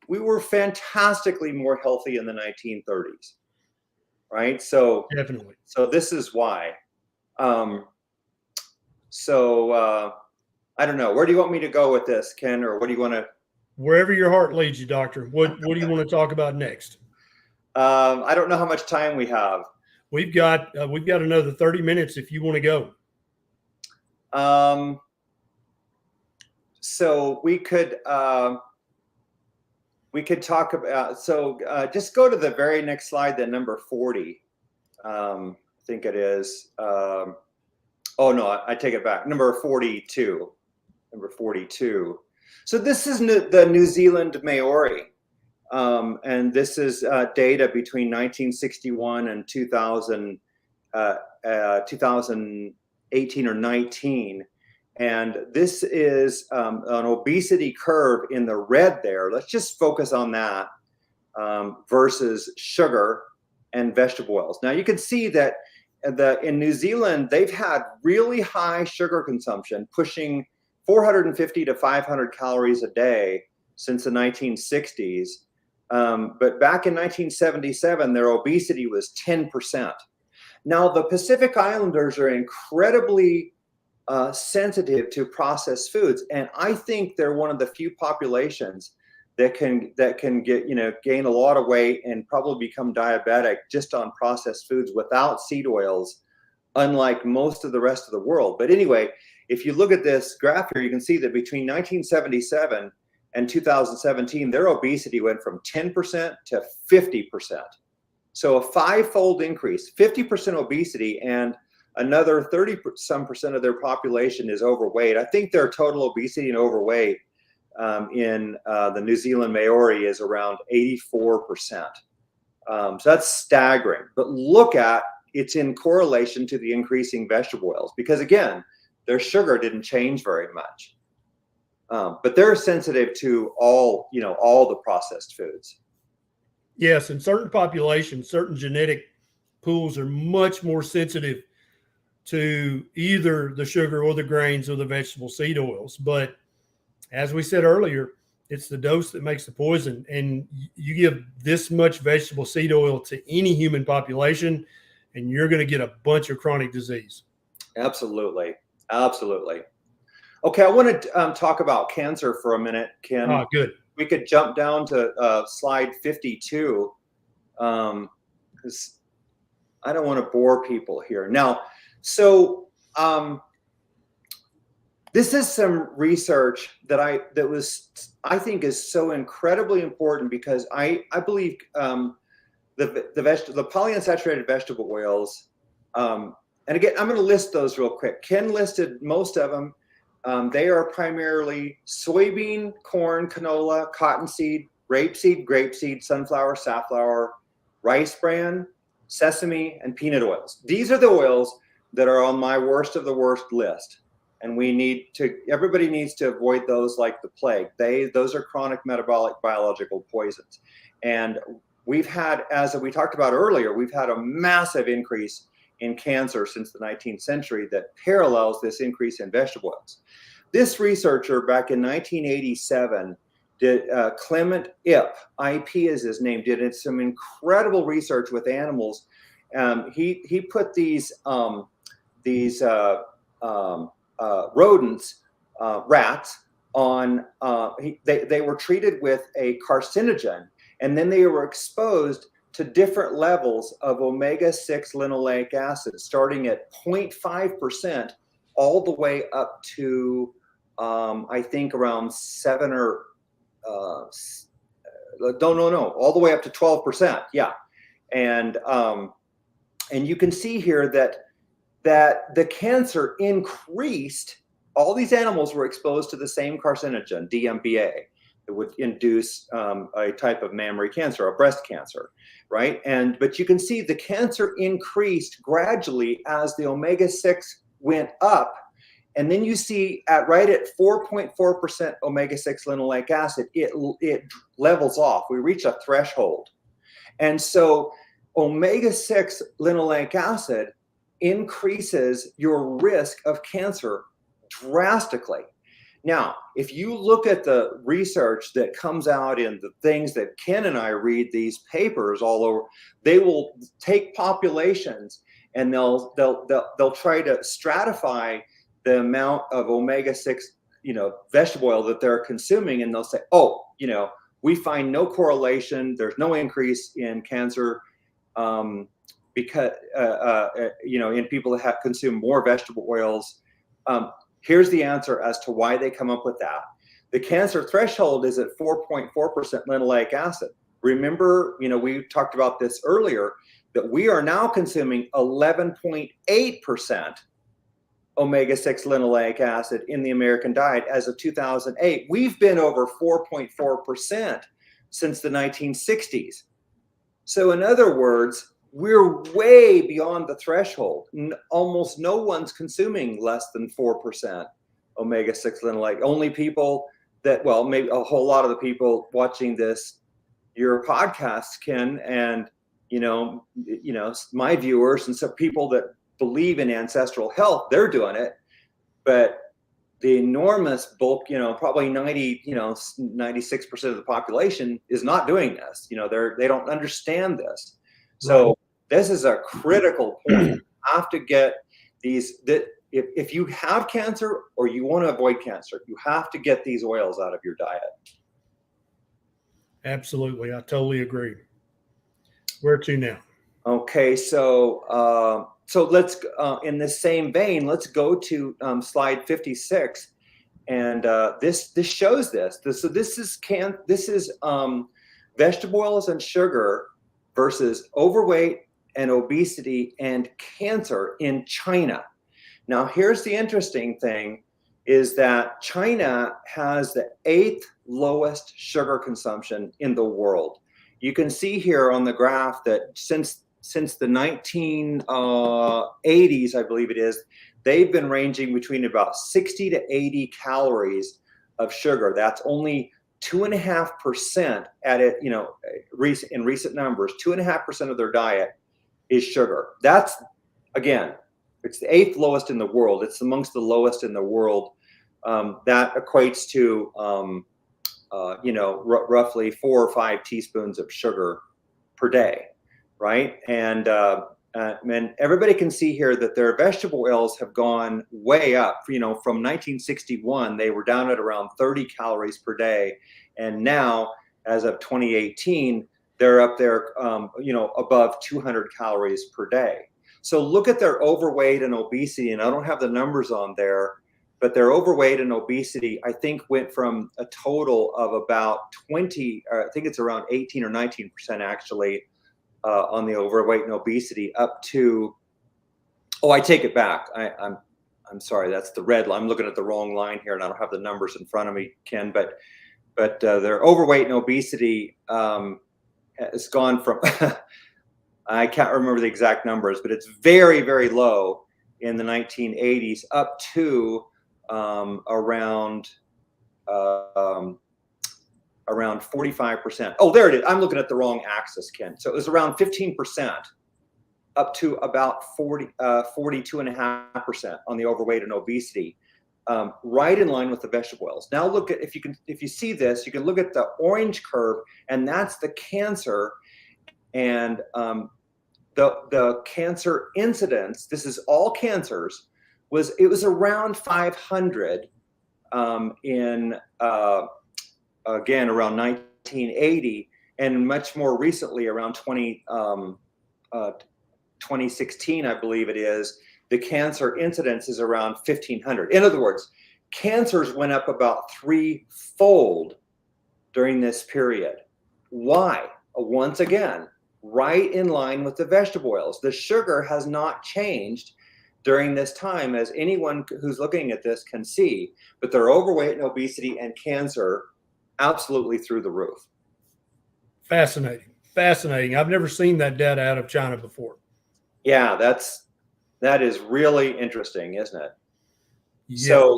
we were fantastically more healthy in the 1930s, right? So Definitely. So this is why. I don't know. Where do you want me to go with this, Ken, or what do you want to? Wherever your heart leads you, Doctor. What do you want to talk about next? I don't know how much time we have. We've got another 30 minutes if you want to go. So we could talk about, just go to the very next slide, then number 40. I think it is. Oh no, I take it back. Number 42. So this is the New Zealand Maori. And this is data between 1961 and 2018 or 19. And this is an obesity curve in the red there. Let's just focus on that versus sugar and vegetable oils. Now you can see that in New Zealand, they've had really high sugar consumption, pushing 450 to 500 calories a day since the 1960s. But back in 1977, their obesity was 10%. Now, the Pacific Islanders are incredibly sensitive to processed foods, and I think they're one of the few populations that can gain a lot of weight and probably become diabetic just on processed foods without seed oils, unlike most of the rest of the world. But anyway, if you look at this graph here, you can see that between 1977 and 2017, their obesity went from 10% to 50%. So a 5-fold increase, 50% obesity, and another 30% of their population is overweight. I think their total obesity and overweight in the New Zealand Maori is around 84%. So that's staggering. But look at, it's in correlation to the increasing vegetable oils, because again, their sugar didn't change very much. But they're sensitive to all the processed foods. Yes, in certain populations, certain genetic pools are much more sensitive to either the sugar or the grains or the vegetable seed oils. But as we said earlier, it's the dose that makes the poison. And you give this much vegetable seed oil to any human population, and you're going to get a bunch of chronic disease. Absolutely. Absolutely. Okay, I want to talk about cancer for a minute, Ken. Ah, good. We could jump down to slide 52, because I don't want to bore people here. Now, so this is some research that I think is so incredibly important, because I believe the polyunsaturated vegetable oils, and again, I'm going to list those real quick. Ken listed most of them. They are primarily soybean, corn, canola, cottonseed, grapeseed, sunflower, safflower, rice bran, sesame, and peanut oils. These are the oils that are on my worst of the worst list. And everybody needs to avoid those like the plague. Those are chronic metabolic biological poisons. And we've had, as we talked about earlier, we've had a massive increase in cancer since the 19th century that parallels this increase in vegetable oils. This researcher back in 1987 did Clement Ip is his name, did some incredible research with animals. He put these rodents, rats, on. They were treated with a carcinogen, and then they were exposed to different levels of omega-6 linoleic acid, starting at 0.5% all the way up to, I think, around 7 or, all the way up to 12%. Yeah. And you can see here that the cancer increased. All these animals were exposed to the same carcinogen, DMPA. It would induce a type of mammary cancer, a breast cancer, right? But you can see the cancer increased gradually as the omega-6 went up. And then you see right at 4.4% omega-6 linoleic acid, it levels off. We reach a threshold. And so omega-6 linoleic acid increases your risk of cancer drastically. Now, if you look at the research that comes out in the things that Ken and I read, these papers all over, they will take populations and they'll try to stratify the amount of omega-6, vegetable oil that they're consuming, and they'll say, we find no correlation. There's no increase in cancer because in people that have consumed more vegetable oils. Here's the answer as to why they come up with that. The cancer threshold is at 4.4% linoleic acid. Remember, we talked about this earlier, that we are now consuming 11.8% omega-6 linoleic acid in the American diet as of 2008. We've been over 4.4% since the 1960s. So in other words, we're way beyond the threshold. Almost no one's consuming less than 4% omega-6 linoleic. Only people that, maybe a whole lot of the people watching your podcast, Ken, and my viewers and some people that believe in ancestral health, they're doing it. But the enormous bulk, probably 96% of the population is not doing this. They don't understand this. So this is a critical point. You have to get these, that if you have cancer or you want to avoid cancer, you have to get these oils out of your diet. Absolutely. I totally agree. Where to now? Okay. So let's, in the same vein, let's go to slide 56. And this shows this. So this is vegetable oils and sugar versus overweight and obesity and cancer in China. Now, here's the interesting thing, is that China has the 8th lowest sugar consumption in the world. You can see here on the graph that since the 1980s, I believe it is, they've been ranging between about 60 to 80 calories of sugar. That's only 2.5% at it, in recent numbers. 2.5% of their diet is sugar. That's, again, it's the 8th lowest in the world. It's amongst the lowest in the world. That equates to, roughly 4 or 5 teaspoons of sugar per day, right? And everybody can see here that their vegetable oils have gone way up. From 1961, they were down at around 30 calories per day, and now, as of 2018, they're up there, above 200 calories per day. So look at their overweight and obesity, and I don't have the numbers on there, but their overweight and obesity, I think, went from a total of about 20, I think it's around 18 or 19% actually, on the overweight and obesity, up to, I take it back. I'm sorry, that's the red line. I'm looking at the wrong line here, and I don't have the numbers in front of me, Ken, but their overweight and obesity has gone from, I can't remember the exact numbers, but it's very, very low in the 1980s up to around 45%. Oh, there it is. I'm looking at the wrong axis, Ken. So it was around 15% up to about 42.5% on the overweight and obesity, right in line with the vegetable oils. Now look at, if you see this, you can look at the orange curve, and that's the cancer. And the cancer incidence, this is all cancers, was around 500 in again around 1980, and much more recently around 2016, I believe it is, the cancer incidence is around 1,500. In other words, cancers went up about 3-fold during this period. Why? Once again, right in line with the vegetable oils. The sugar has not changed during this time, as anyone who's looking at this can see, but their overweight and obesity and cancer absolutely through the roof. Fascinating. I've never seen that data out of China before. Yeah, that is really interesting, isn't it? Yeah.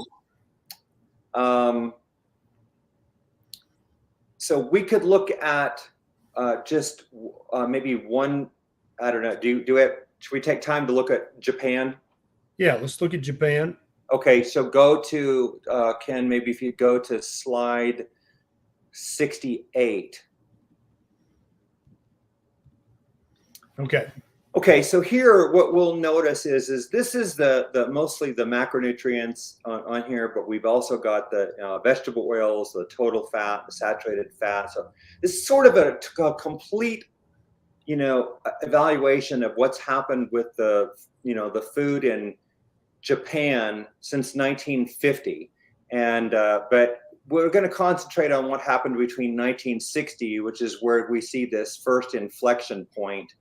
So we could look at just maybe one, I don't know, should we take time to look at Japan? Yeah, let's look at Japan. Okay, so go to, Ken, maybe if you go to slide 68. Okay, so here what we'll notice is this is the mostly the macronutrients on here, but we've also got the vegetable oils, the total fat, the saturated fat. So this is sort of a complete, evaluation of what's happened with the food in Japan since 1950. And but we're going to concentrate on what happened between 1960, which is where we see this first inflection point.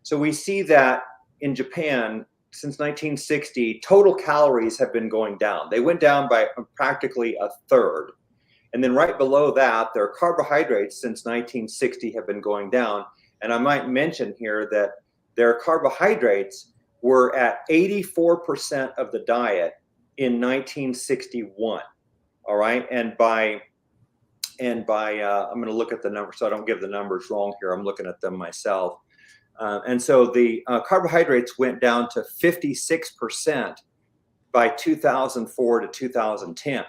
So we see that in Japan, since 1960, total calories have been going down. They went down by practically a third. And then right below that, their carbohydrates since 1960 have been going down. And I might mention here that their carbohydrates were at 84% of the diet in 1961. All right. And by I'm going to look at the numbers so I don't give the numbers wrong here. I'm looking at them myself. And so the carbohydrates went down to 56% by 2004 to 2010.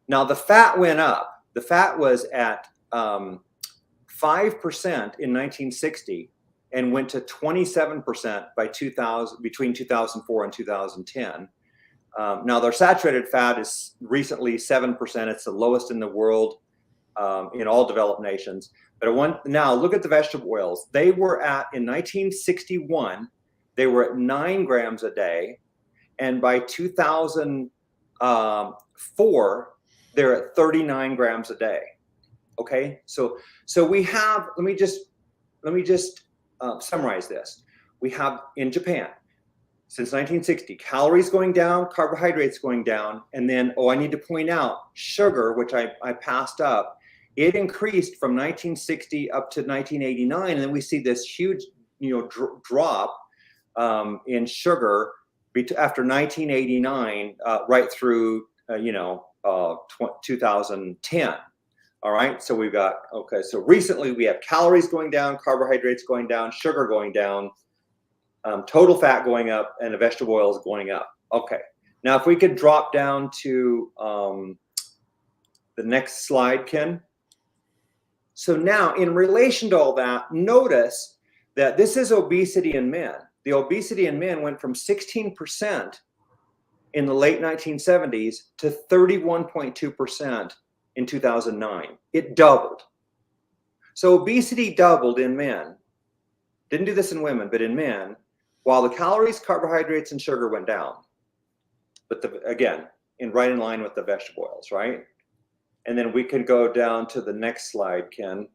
Now the fat went up. The fat was at 5% in 1960 and went to 27% by between 2004 and 2010. Now their saturated fat is recently 7%. It's the lowest in the world in all developed nations. But now look at the vegetable oils. They were in 1961, they were at 9 grams a day. And by 2010, 4, they're at 39 grams a day. Okay, so we have, let me just summarize this. We have in Japan, since 1960, calories going down, carbohydrates going down, and then, I need to point out sugar, which I passed up. It increased from 1960 up to 1989, and then we see this huge, drop in sugar after 1989, right through 2010. All right, so we've got, so recently we have calories going down, carbohydrates going down, sugar going down, total fat going up, and the vegetable oils going up. Okay, now if we could drop down to the next slide, Ken. So now in relation to all that, notice that this is obesity in men. The obesity in men went from 16% in the late 1970s to 31.2% in 2009. It doubled. So obesity doubled in men. Didn't do this in women, but in men, while the calories, carbohydrates, and sugar went down. But again, right in line with the vegetable oils, right? And then we can go down to the next slide, Ken.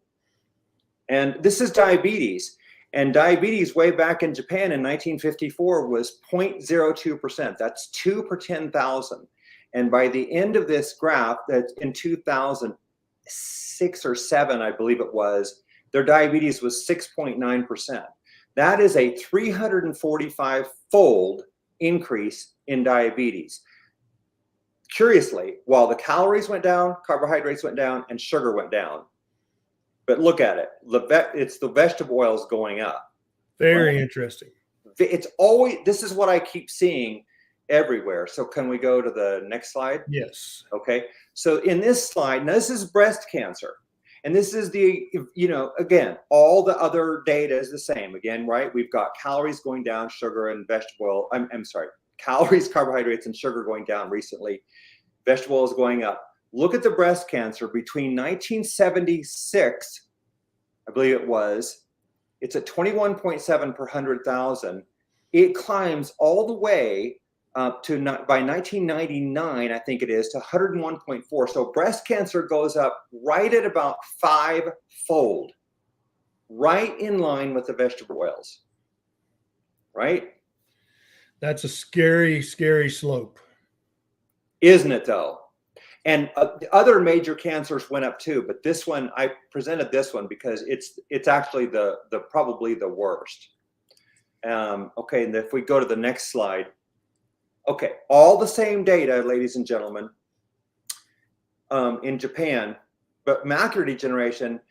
And this is diabetes. And diabetes way back in Japan in 1954 was 0.02%. That's 2 per 10,000. And by the end of this graph, that's in 2006 or 7, I believe it was, their diabetes was 6.9%. That is a 345-fold increase in diabetes. Curiously, while the calories went down, carbohydrates went down, and sugar went down. But look at it. It's the vegetable oils going up. Very interesting. It's always, this is what I keep seeing everywhere. So can we go to the next slide? Yes. Okay. So in this slide, now this is breast cancer. And this is the, again, all the other data is the same. Again, right? We've got calories going down, sugar and vegetable oil. I'm sorry, calories, carbohydrates, and sugar going down recently. Vegetable oils going up. Look at the breast cancer between 1976, I believe it was, it's at 21.7 per 100,000. It climbs all the way up to, by 1999, I think it is, to 101.4. So breast cancer goes up right at about 5-fold, right in line with the vegetable oils, right? That's a scary, scary slope. Isn't it though? And the other major cancers went up too, but this one, I presented this one because it's actually the probably the worst. Okay, and if we go to the next slide. Okay, all the same data, ladies and gentlemen, in Japan, but macular degeneration,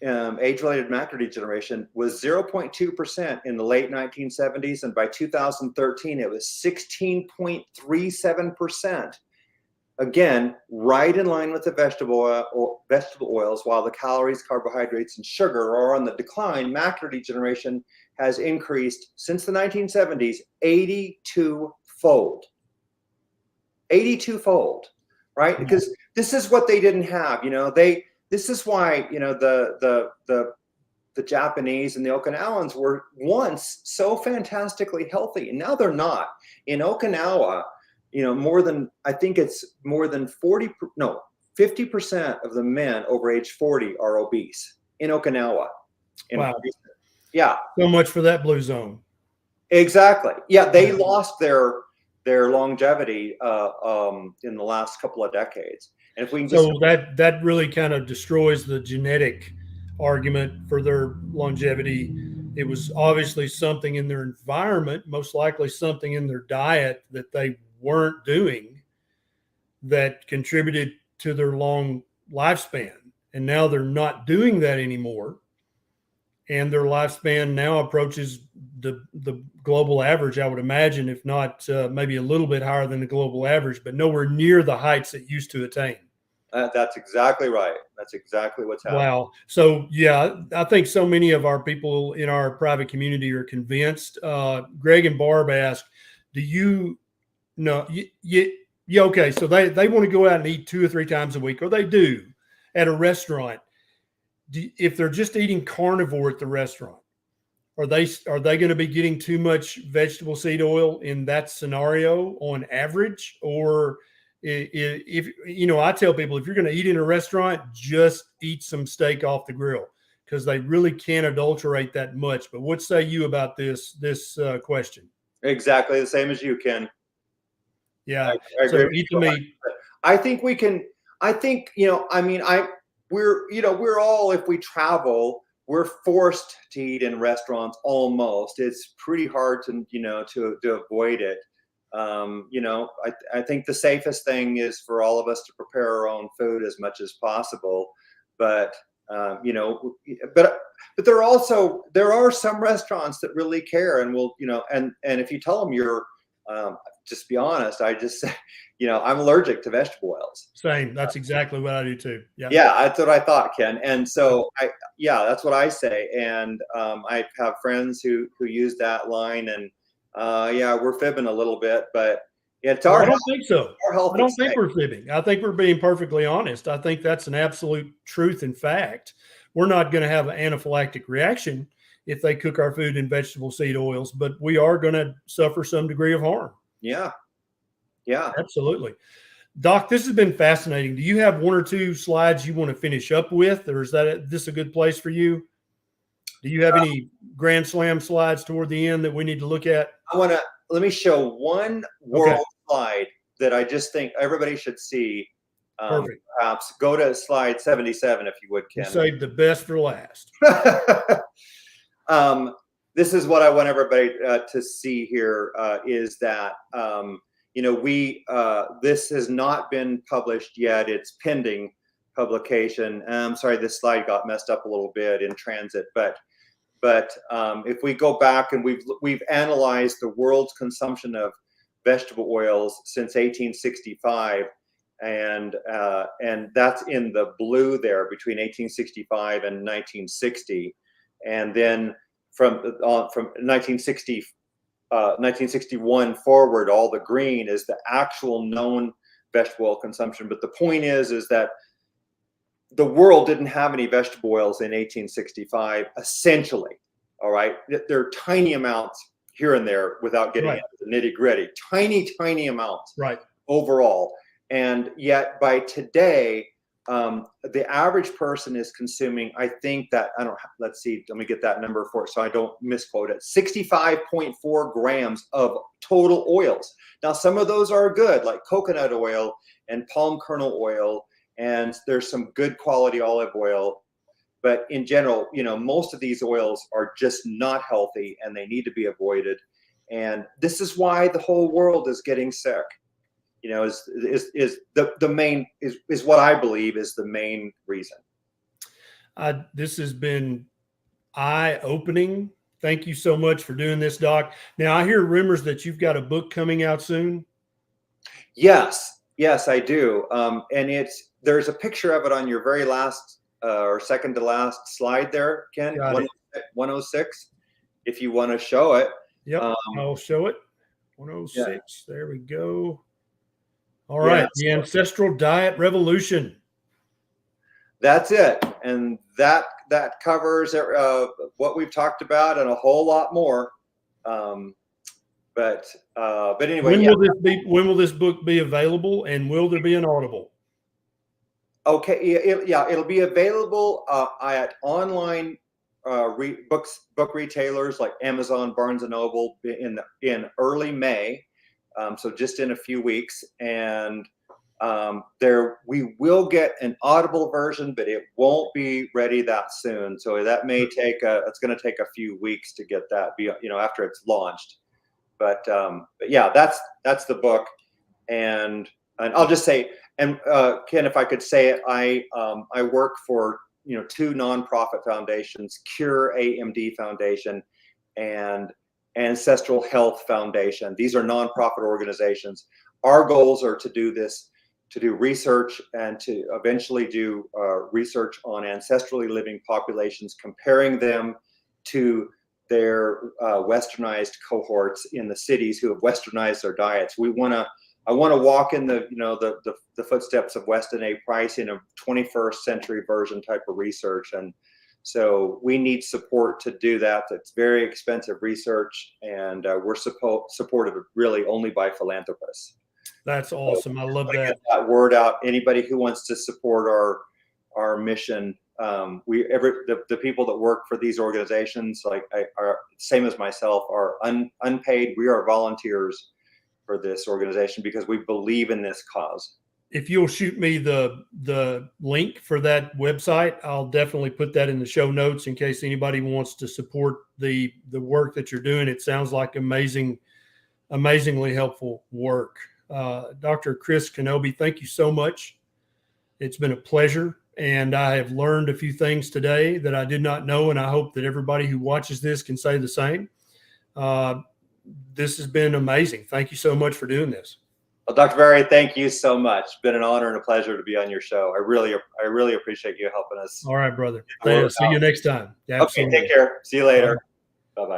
age-related macular degeneration was 0.2% in the late 1970s, and by 2013 it was 16.37%. Again, right in line with the vegetable oils, while the calories, carbohydrates, and sugar are on the decline. Macular degeneration has increased since the 1970s 82-fold. 82-fold, right? Because this is what they didn't have. This is why the Japanese and the Okinawans were once so fantastically healthy, and now they're not. In Okinawa, I think it's more than 50% of the men over age 40 are obese in Okinawa. Wow. Yeah. So much for that blue zone. Exactly. Yeah, they lost their longevity in the last couple of decades. And if we can just, so that really kind of destroys the genetic argument for their longevity. It was obviously something in their environment, most likely something in their diet that they weren't doing that contributed to their long lifespan. And now they're not doing that anymore. And their lifespan now approaches the global average, I would imagine, if not maybe a little bit higher than the global average, but nowhere near the heights it used to attain. That's exactly right. That's exactly what's happening. Wow. So, yeah, I think so many of our people in our private community are convinced. Greg and Barb asked, do you know, okay, so they want to go out and eat 2 or 3 times a week, or they do at a restaurant. If they're just eating carnivore at the restaurant, are they going to be getting too much vegetable seed oil in that scenario on average, or If you know, I tell people, if you're going to eat in a restaurant, just eat some steak off the grill, because they really can't adulterate that much. But what say you about this question? Exactly the same as you, Ken. Yeah. I So agree with eat the you. meat. I think we can. I think, we're all, if we travel, we're forced to eat in restaurants almost. It's pretty hard to avoid it. I think the safest thing is for all of us to prepare our own food as much as possible. But but there are some restaurants that really care and will, and if you tell them you're, just be honest, I just say, I'm allergic to vegetable oils. Same. That's exactly what I do too. Yeah. Yeah, that's what I thought, Ken. And so that's what I say. And I have friends who use that line, and we're fibbing a little bit, but it's our I don't health. think so. Our health I don't is think safe. we're fibbing. I think we're being perfectly honest. I think that's an absolute truth and fact. We're not going to have an anaphylactic reaction if they cook our food in vegetable seed oils, but we are going to suffer some degree of harm. Yeah. Yeah. Absolutely. Doc, this has been fascinating. Do you have one or two slides you want to finish up with, or is this a good place for you? Do you have any Grand Slam slides toward the end that we need to look at? Let me show one world slide that I just think everybody should see. Perfect. Perhaps go to slide 77 if you would, Ken. You saved the best for last. This is what I want everybody to see here, is that this has not been published yet. It's pending publication. I'm sorry, this slide got messed up a little bit in transit, but if we go back and we've analyzed the world's consumption of vegetable oils since 1865, and that's in the blue there, between 1865 and 1960, and then from 1961 forward, all the green is the actual known vegetable oil consumption. But the point is that the world didn't have any vegetable oils in 1865, essentially. All right. There are tiny amounts here and there, without getting into the nitty gritty, tiny amounts overall. And yet by today, the average person is consuming, I think that, let's see, let me get that number for it so I don't misquote it, 65.4 grams of total oils. Now, some of those are good, like coconut oil and palm kernel oil, and there's some good quality olive oil. But in general, most of these oils are just not healthy and they need to be avoided. And this is why the whole world is getting sick. Is the main, is what I believe is the main reason. This has been eye-opening. Thank you so much for doing this, Doc. Now, I hear rumors that you've got a book coming out soon. Yes, I do. And there's a picture of it on your very last or second to last slide there, Ken. 106. If you want to show it. Yep, I'll show it. 106. Yeah. There we go. All right, the Ancestral Diet Revolution. That's it, and that covers what we've talked about and a whole lot more. But anyway, when will this book be available, and will there be an Audible? Okay, it'll be available at online book retailers like Amazon, Barnes and Noble in early May. So just in a few weeks, and we will get an Audible version, but it won't be ready that soon. So that may it's going to take a few weeks to get that, after it's launched. But yeah, that's the book, and I'll just say, and Ken, if I could say it, I work for two nonprofit foundations, Cure AMD Foundation and Ancestral Health Foundation. These are nonprofit organizations. Our goals are to do research and to eventually do research on ancestrally living populations, comparing them to their westernized cohorts in the cities who have westernized their diets. I want to walk in the footsteps of Weston A. Price in a 21st century version type of research, and so we need support to do that. It's very expensive research, and we're supported really only by philanthropists. That's awesome. I love that. Get that word out. Anybody who wants to support our mission, the people that work for these organizations, like are same as myself, are unpaid. We are volunteers for this organization because we believe in this cause. If you'll shoot me the link for that website, I'll definitely put that in the show notes in case anybody wants to support the work that you're doing. It sounds like amazingly helpful work. Dr. Chris Knobbe, thank you so much. It's been a pleasure, and I have learned a few things today that I did not know, and I hope that everybody who watches this can say the same. This has been amazing. Thank you so much for doing this. Well, Dr. Berry, thank you so much. It's been an honor and a pleasure to be on your show. I really appreciate you helping us. All right, brother. See you next time. Absolutely. Okay, take care. See you later. Bye-bye.